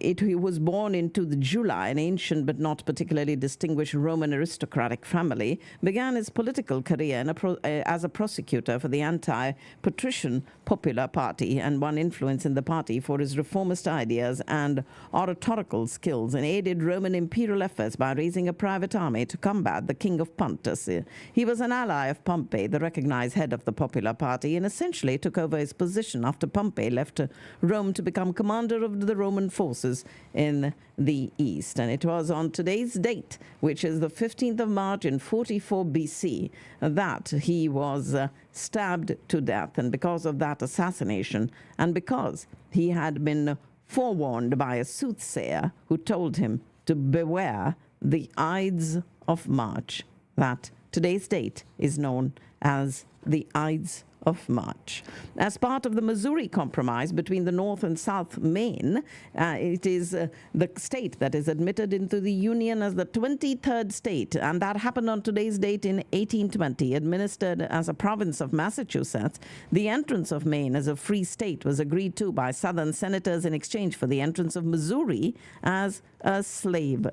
he was born into the July, an ancient but not particularly distinguished Roman aristocratic family, began his political career as a prosecutor for the anti-patrician Popular Party and won influence in the party for his reformist ideas and oratorical skills, and aided Roman imperial efforts by raising a private army to combat the king of Pontus. He was an ally of Pompey, the recognized head of the Popular Party, and essentially took over his position after Pompey left Rome to become commander of the Roman forces in the east. And it was on today's date, which is the 15th of March in 44 BC, that he was stabbed to death. And because of that assassination, and because he had been forewarned by a soothsayer who told him to beware the Ides of March. That today's date is known as the Ides of March. As part of the Missouri Compromise between the North and South Maine, it is the state that is admitted into the Union as the 23rd state, and that happened on today's date in 1820. Administered as a province of Massachusetts, the entrance of Maine as a free state was agreed to by Southern senators in exchange for the entrance of Missouri as a slave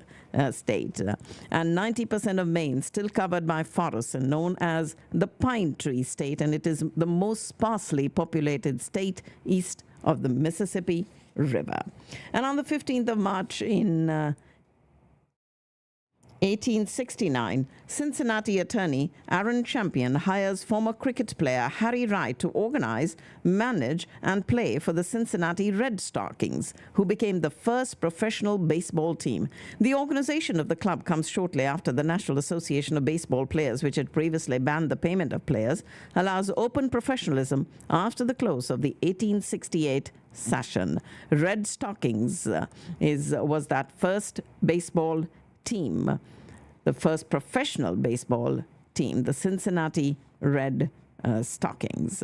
state. And 90% of Maine still covered by forests and known as the Pine Tree State, and it is the most sparsely populated state east of the Mississippi River. And on the 15th of March in 1869, Cincinnati attorney Aaron Champion hires former cricket player Harry Wright to organize, manage, and play for the Cincinnati Red Stockings, who became the first professional baseball team. The organization of the club comes shortly after the National Association of Baseball Players, which had previously banned the payment of players, allows open professionalism after the close of the 1868 session. Red Stockings was that first baseball team, the first professional baseball team, the Cincinnati Red Stockings.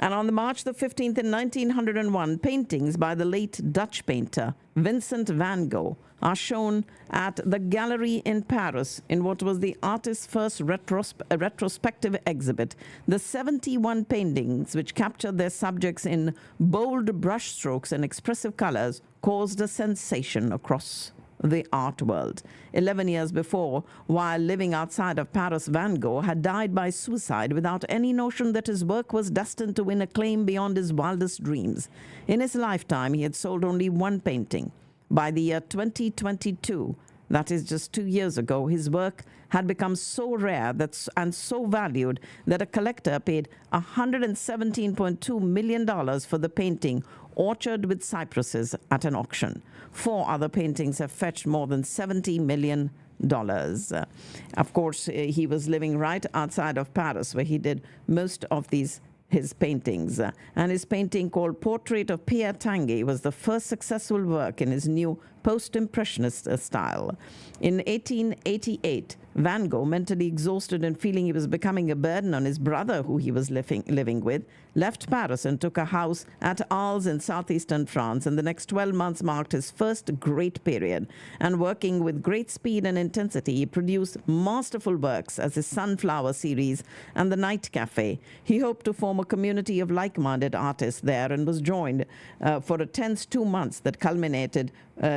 And on the March the 15th in 1901, paintings by the late Dutch painter Vincent van Gogh are shown at the Gallery in Paris in what was the artist's first retrospective exhibit. The 71 paintings, which captured their subjects in bold brushstrokes and expressive colors, caused a sensation across the art world. 11 years before, while living outside of Paris, Van Gogh had died by suicide without any notion that his work was destined to win acclaim beyond his wildest dreams. In his lifetime, he had sold only one painting. By the year 2022, that is just 2 years ago, his work had become so rare and so valued that a collector paid $117.2 million for the painting Orchard with Cypresses at an auction. 4 other paintings have fetched more than $70 million. Of course, he was living right outside of Paris, where he did most of his paintings. And his painting called Portrait of Pierre Tanguy was the first successful work in his new post-impressionist style. In 1888, Van Gogh, mentally exhausted and feeling he was becoming a burden on his brother who he was living with, left Paris and took a house at Arles in southeastern France, and the next 12 months marked his first great period. And working with great speed and intensity, he produced masterful works as his Sunflower series and the Night Cafe. He hoped to form a community of like-minded artists there and was joined for a tense 2 months that culminated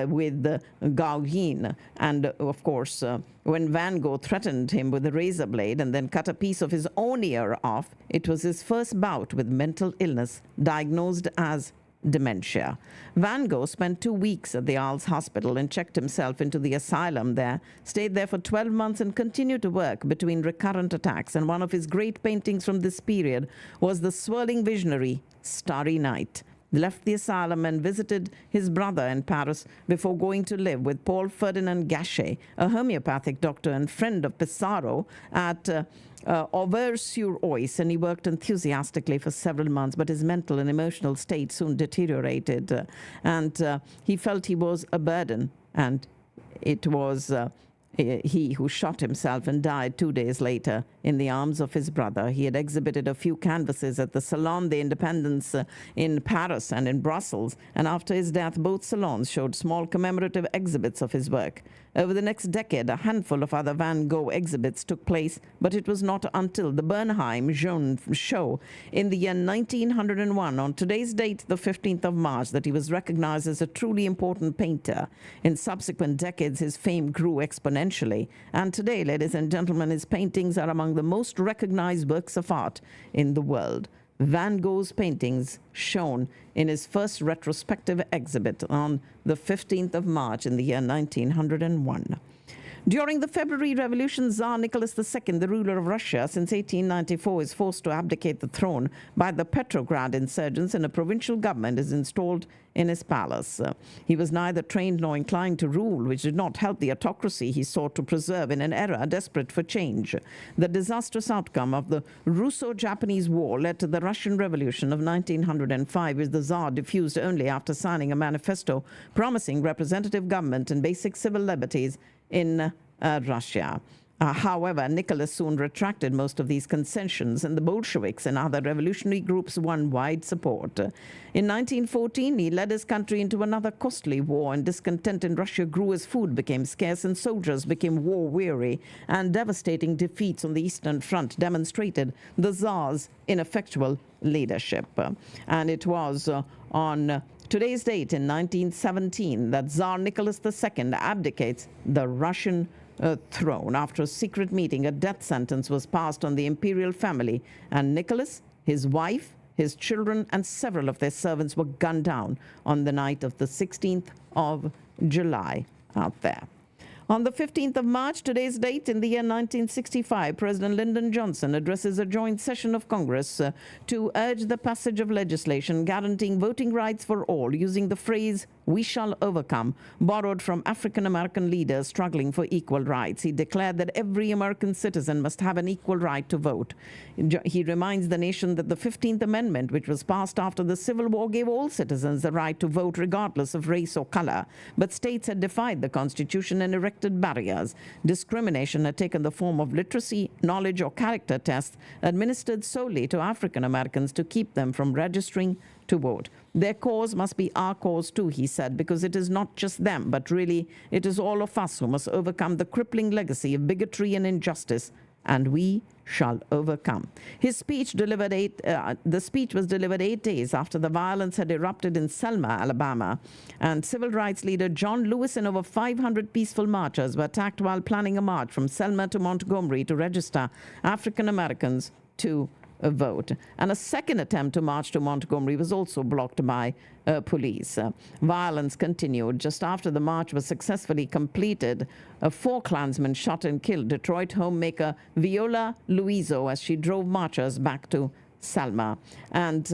with Gauguin. And of course, when Van Gogh threatened him with a razor blade and then cut a piece of his own ear off, it was his first bout with mental illness, diagnosed as dementia. Van Gogh spent 2 weeks at the Arles Hospital and checked himself into the asylum there, stayed there for 12 months and continued to work between recurrent attacks. And one of his great paintings from this period was the swirling visionary Starry Night. Left the asylum and visited his brother in Paris before going to live with Paul Ferdinand Gachet, a homeopathic doctor and friend of Pissarro, at Auvers-sur-Oise, and he worked enthusiastically for several months, but his mental and emotional state soon deteriorated, and he felt he was a burden, and it was he who shot himself and died 2 days later in the arms of his brother. He had exhibited a few canvases at the Salon des Independents in Paris and in Brussels, and after his death, both salons showed small commemorative exhibits of his work. Over the next decade, a handful of other Van Gogh exhibits took place, but it was not until the Bernheim Jeune show in the year 1901, on today's date, the 15th of March, that he was recognized as a truly important painter. In subsequent decades, his fame grew exponentially, and today, ladies and gentlemen, his paintings are among the most recognized works of art in the world. Van Gogh's paintings shown in his first retrospective exhibit on the 15th of March in the year 1901. During the February Revolution, Tsar Nicholas II, the ruler of Russia since 1894, is forced to abdicate the throne by the Petrograd insurgents, and a provincial government is installed in his palace. He was neither trained nor inclined to rule, which did not help the autocracy he sought to preserve in an era desperate for change. The disastrous outcome of the Russo-Japanese War led to the Russian Revolution of 1905, which the Tsar diffused only after signing a manifesto promising representative government and basic civil liberties in Russia. However, Nicholas soon retracted most of these concessions, and the Bolsheviks and other revolutionary groups won wide support. In 1914, he led his country into another costly war, and discontent in Russia grew as food became scarce and soldiers became war-weary, and devastating defeats on the Eastern Front demonstrated the Tsar's ineffectual leadership. And it was on today's date in 1917 that Tsar Nicholas II abdicates the Russian throne. After a secret meeting, a death sentence was passed on the imperial family, and Nicholas, his wife, his children, and several of their servants were gunned down on the night of the 16th of July out there. On the 15th of March, today's date, in the year 1965, President Lyndon Johnson addresses a joint session of Congress to urge the passage of legislation guaranteeing voting rights for all, using the phrase, "We shall overcome," borrowed from African-American leaders struggling for equal rights. He declared that every American citizen must have an equal right to vote. He reminds the nation that the 15th Amendment, which was passed after the Civil War, gave all citizens the right to vote regardless of race or color. But states had defied the Constitution and erected barriers. Discrimination had taken the form of literacy, knowledge, or character tests administered solely to African Americans to keep them from registering to vote. Their cause must be our cause too, he said, because it is not just them, but really it is all of us who must overcome the crippling legacy of bigotry and injustice, and we shall overcome. His speech the speech was delivered 8 days after the violence had erupted in Selma, Alabama, and civil rights leader John Lewis and over 500 peaceful marchers were attacked while planning a march from Selma to Montgomery to register African Americans to vote. And a second attempt to march to Montgomery was also blocked by police. Violence continued. Just after the march was successfully completed, 4 Klansmen shot and killed Detroit homemaker Viola Luiso as she drove marchers back to Selma. And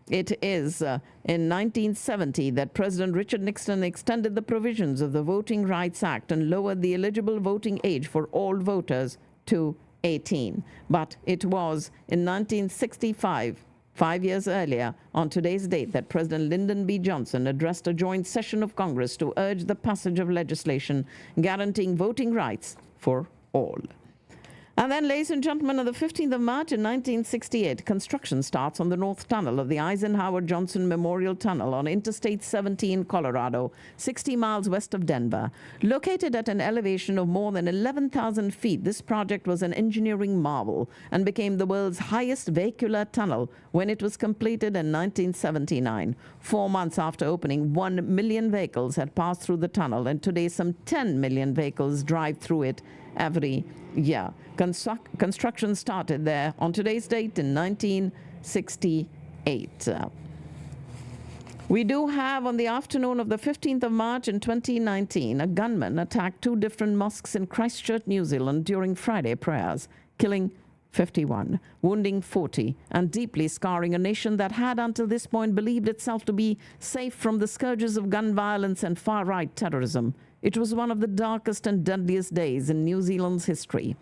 it is in 1970 that President Richard Nixon extended the provisions of the Voting Rights Act and lowered the eligible voting age for all voters to 18. But it was in 1965, 5 years earlier, on today's date, that President Lyndon B. Johnson addressed a joint session of Congress to urge the passage of legislation guaranteeing voting rights for all. And then, ladies and gentlemen, on the 15th of March in 1968, construction starts on the North Tunnel of the Eisenhower Johnson Memorial Tunnel on Interstate 70 in Colorado, 60 miles west of Denver. Located at an elevation of more than 11,000 feet, this project was an engineering marvel and became the world's highest vehicular tunnel when it was completed in 1979. 4 months after opening, 1 million vehicles had passed through the tunnel, and today some 10 million vehicles drive through it every year. Construction started there on today's date in 1968. We do have, on the afternoon of the 15th of March in 2019, a gunman attacked 2 different mosques in Christchurch, New Zealand during Friday prayers, killing 51, wounding 40, and deeply scarring a nation that had until this point believed itself to be safe from the scourges of gun violence and far-right terrorism. It was one of the darkest and deadliest days in New Zealand's history.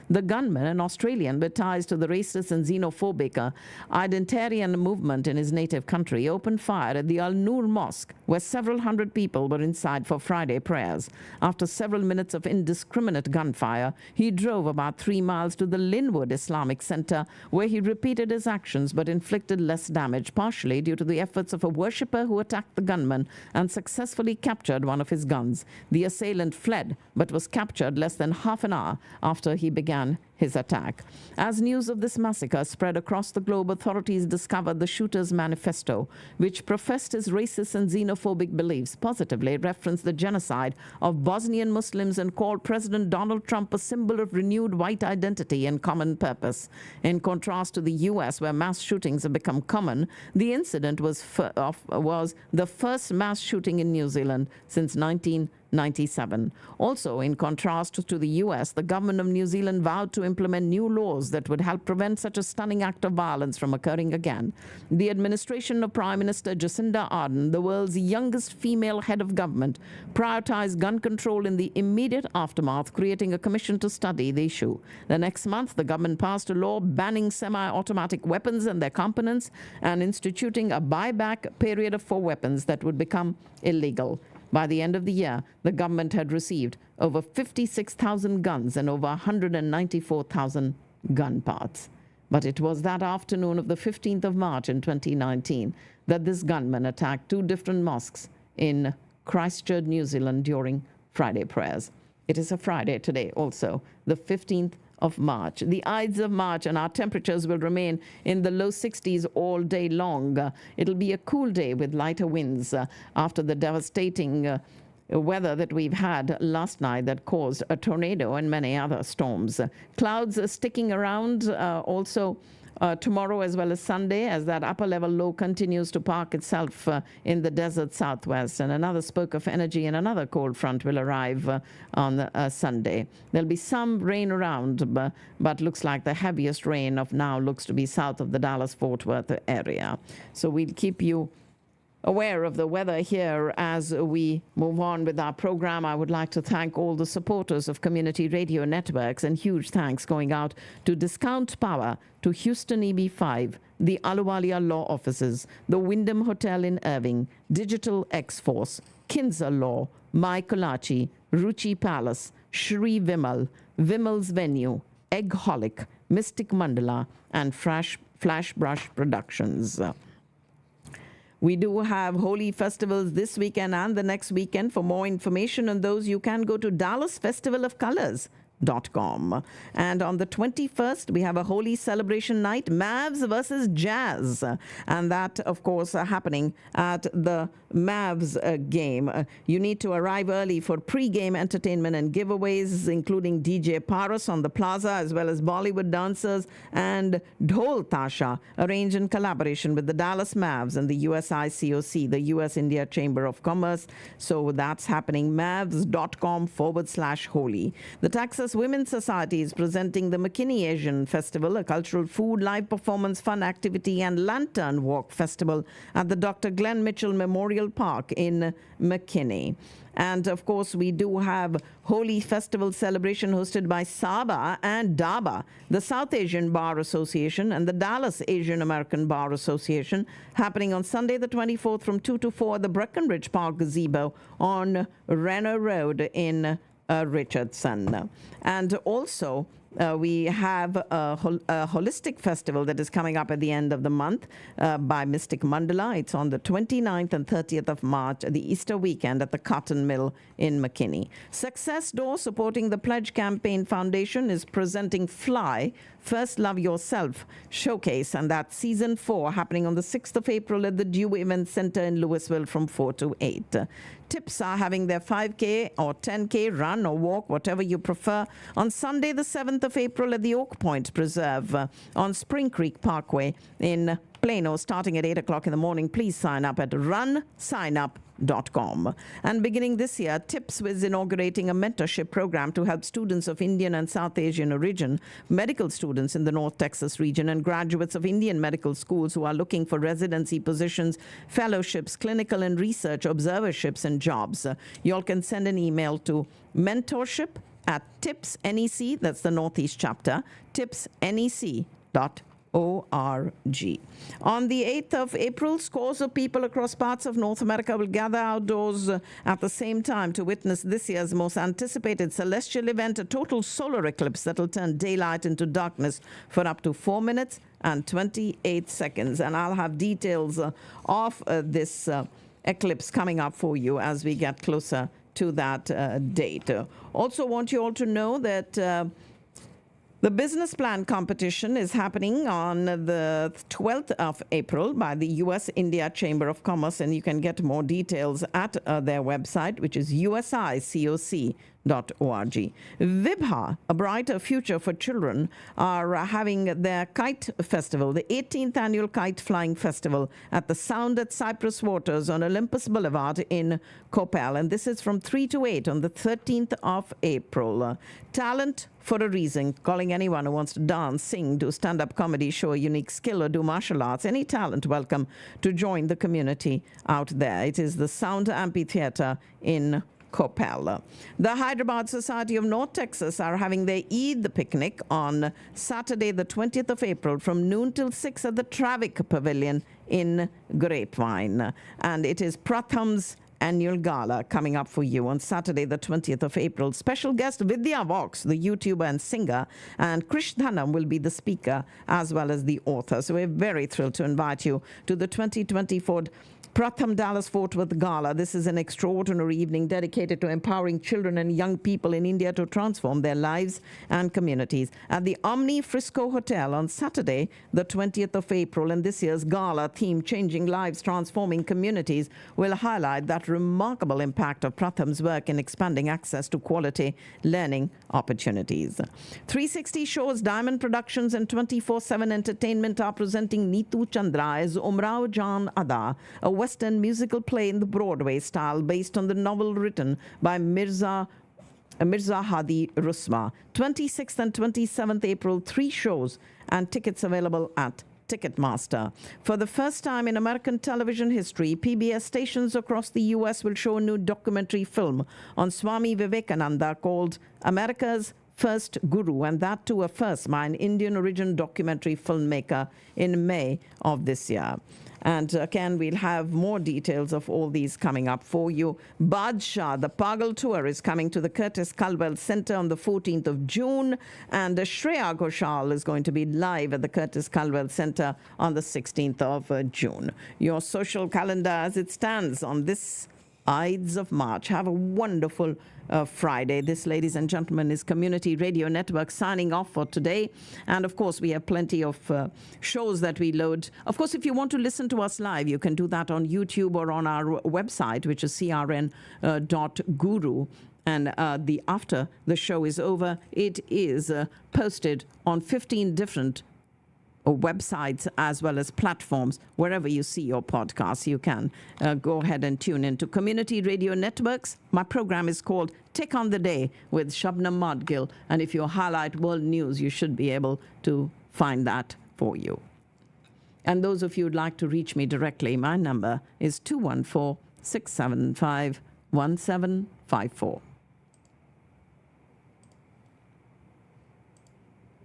The gunman, an Australian with ties to the racist and xenophobic identitarian movement in his native country, opened fire at the Al Noor Mosque, where several hundred people were inside for Friday prayers. After several minutes of indiscriminate gunfire, he drove about 3 miles to the Linwood Islamic Center, where he repeated his actions but inflicted less damage, partially due to the efforts of a worshipper who attacked the gunman and successfully captured one of his guns. The assailant fled but was captured less than half an hour after he began his attack. As news of this massacre spread across the globe, authorities discovered the shooter's manifesto, which professed his racist and xenophobic beliefs, positively referenced the genocide of Bosnian Muslims, and called President Donald Trump a symbol of renewed white identity and common purpose. In contrast to the U.S., where mass shootings have become common, the incident was the first mass shooting in New Zealand since 1997. Also, in contrast to the U.S., the government of New Zealand vowed to implement new laws that would help prevent such a stunning act of violence from occurring again. The administration of Prime Minister Jacinda Ardern, the world's youngest female head of government, prioritized gun control in the immediate aftermath, creating a commission to study the issue. The next month, the government passed a law banning semi-automatic weapons and their components and instituting a buyback period for weapons that would become illegal. By the end of the year, the government had received over 56,000 guns and over 194,000 gun parts. But it was that afternoon of the 15th of March in 2019 that this gunman attacked 2 different mosques in Christchurch, New Zealand during Friday prayers. It is a Friday today also, the 15th of March. The Ides of March, and our temperatures will remain in the low 60s all day long. It'll be a cool day with lighter winds after the devastating weather that we've had last night that caused a tornado and many other storms. Clouds are sticking around also tomorrow as well as Sunday, as that upper level low continues to park itself in the desert southwest, and another spoke of energy and another cold front will arrive on Sunday. There'll be some rain around, but looks like the heaviest rain of now looks to be south of the Dallas-Fort Worth area. So we'll keep you aware of the weather here as we move on with our program. I would like to thank all the supporters of Community Radio Networks, and huge thanks going out to Discount Power, to Houston EB5, the Aluwalia Law Offices, the Wyndham Hotel in Irving, Digital X-Force, Kinza Law, My Kolachi, Ruchi Palace, Shri Vimal, Vimal's Venue, Eggholic, Mystic Mandala, and Flash Brush Productions. We do have holy festivals this weekend and the next weekend. For more information on those, you can go to DallasFestivalOfColors.com. And on the 21st, we have a holy celebration night, Mavs versus Jazz. And that, of course, happening at the Mavs game. You need to arrive early for pre-game entertainment and giveaways, including DJ Paras on the plaza, as well as Bollywood dancers and Dhol Tasha, arranged in collaboration with the Dallas Mavs and the USICOC, the U.S. India Chamber of Commerce. So that's happening, mavs.com/holy. The Texas Women's Society is presenting the McKinney Asian Festival, a cultural food, live performance, fun activity, and lantern walk festival at the Dr. Glenn Mitchell Memorial Park in McKinney. And of course, we do have Holy Festival celebration hosted by Saba and DABA, the South Asian Bar Association, and the Dallas Asian American Bar Association, happening on Sunday the 24th from 2 to 4 at the Breckenridge Park Gazebo on Renner Road in Richardson. And also, we have a holistic festival that is coming up at the end of the month by Mystic Mandala. It's on the 29th and 30th of March, the Easter weekend at the Cotton Mill in McKinney. Success Door, supporting the Pledge Campaign Foundation, is presenting Fly, First Love Yourself Showcase, and that's Season 4, happening on the 6th of April at the Dew Event Center in Louisville from 4 to 8. Tips are having their 5K or 10K run or walk, whatever you prefer, on Sunday the 7th of April at the Oak Point Preserve on Spring Creek Parkway in Plano, starting at 8 o'clock in the morning. Please sign up at runsignup.com. And beginning this year, TIPS is inaugurating a mentorship program to help students of Indian and South Asian origin, medical students in the North Texas region, and graduates of Indian medical schools who are looking for residency positions, fellowships, clinical and research observerships, and jobs. You all can send an email to mentorship@tipsnec, that's the Northeast chapter, tipsnec.org. On the 8th of April, scores of people across parts of North America will gather outdoors at the same time to witness this year's most anticipated celestial event, a total solar eclipse that will turn daylight into darkness for up to 4 minutes and 28 seconds. And I'll have details of this eclipse coming up for you as we get closer to that date. Also want you all to know that The business plan competition is happening on the 12th of April by the U.S.-India Chamber of Commerce, and you can get more details at their website, which is usicoc.org. Vibha, A Brighter Future for Children, are having their kite festival, the 18th annual kite flying festival at the Sound at Cypress Waters on Olympus Boulevard in Coppell, and this is from 3 to 8 on the 13th of April. Talent for a reason, calling anyone who wants to dance, sing, do stand-up comedy, show a unique skill, or do martial arts. Any talent welcome to join the community out there. It is the Sound Amphitheater in Coppell. The Hyderabad Society of North Texas are having their Eid picnic on Saturday, the 20th of April, from noon till 6 at the Travick Pavilion in Grapevine. And it is Pratham's annual gala coming up for you on Saturday, the 20th of April. Special guest Vidya Vox, the YouTuber and singer, and Krish Dhanam will be the speaker as well as the author. So we're very thrilled to invite you to the 2024 Pratham Dallas Fort Worth Gala. This is an extraordinary evening dedicated to empowering children and young people in India to transform their lives and communities at the Omni Frisco Hotel on Saturday, the 20th of April. And this year's gala theme, Changing Lives, Transforming Communities, will highlight that remarkable impact of Pratham's work in expanding access to quality learning opportunities. 360 Shows, Diamond Productions, and 24/7 Entertainment are presenting Neetu Chandra as Umrao Jan Ada, a Western musical play in the Broadway style based on the novel written by Mirza Hadi Rusma. 26th and 27th April, 3 shows and tickets available at Ticketmaster. For the first time in American television history, PBS stations across the U.S. will show a new documentary film on Swami Vivekananda called America's First Guru, and that too a first by an Indian origin documentary filmmaker in May of this year. And again, we'll have more details of all these coming up for you. Badshah, the Pagal Tour, is coming to the Curtis Culwell Center on the 14th of June. And Shreya Ghoshal is going to be live at the Curtis Culwell Center on the 16th of June. Your social calendar as it stands on this Ides of March. Have a wonderful Friday. This, ladies and gentlemen, is Community Radio Network signing off for today. And of course, we have plenty of shows that we load. Of course, if you want to listen to us live, you can do that on YouTube or on our website, which is crn.guru. And after the show is over, it is posted on 15 different websites as well as platforms. Wherever you see your podcasts, you can go ahead and tune into Community Radio Networks. My program is called Take on the Day with Shabnam Madgil, and if you highlight world news, you should be able to find that for you. And those of you who'd like to reach me directly, my number is 214-675-1754.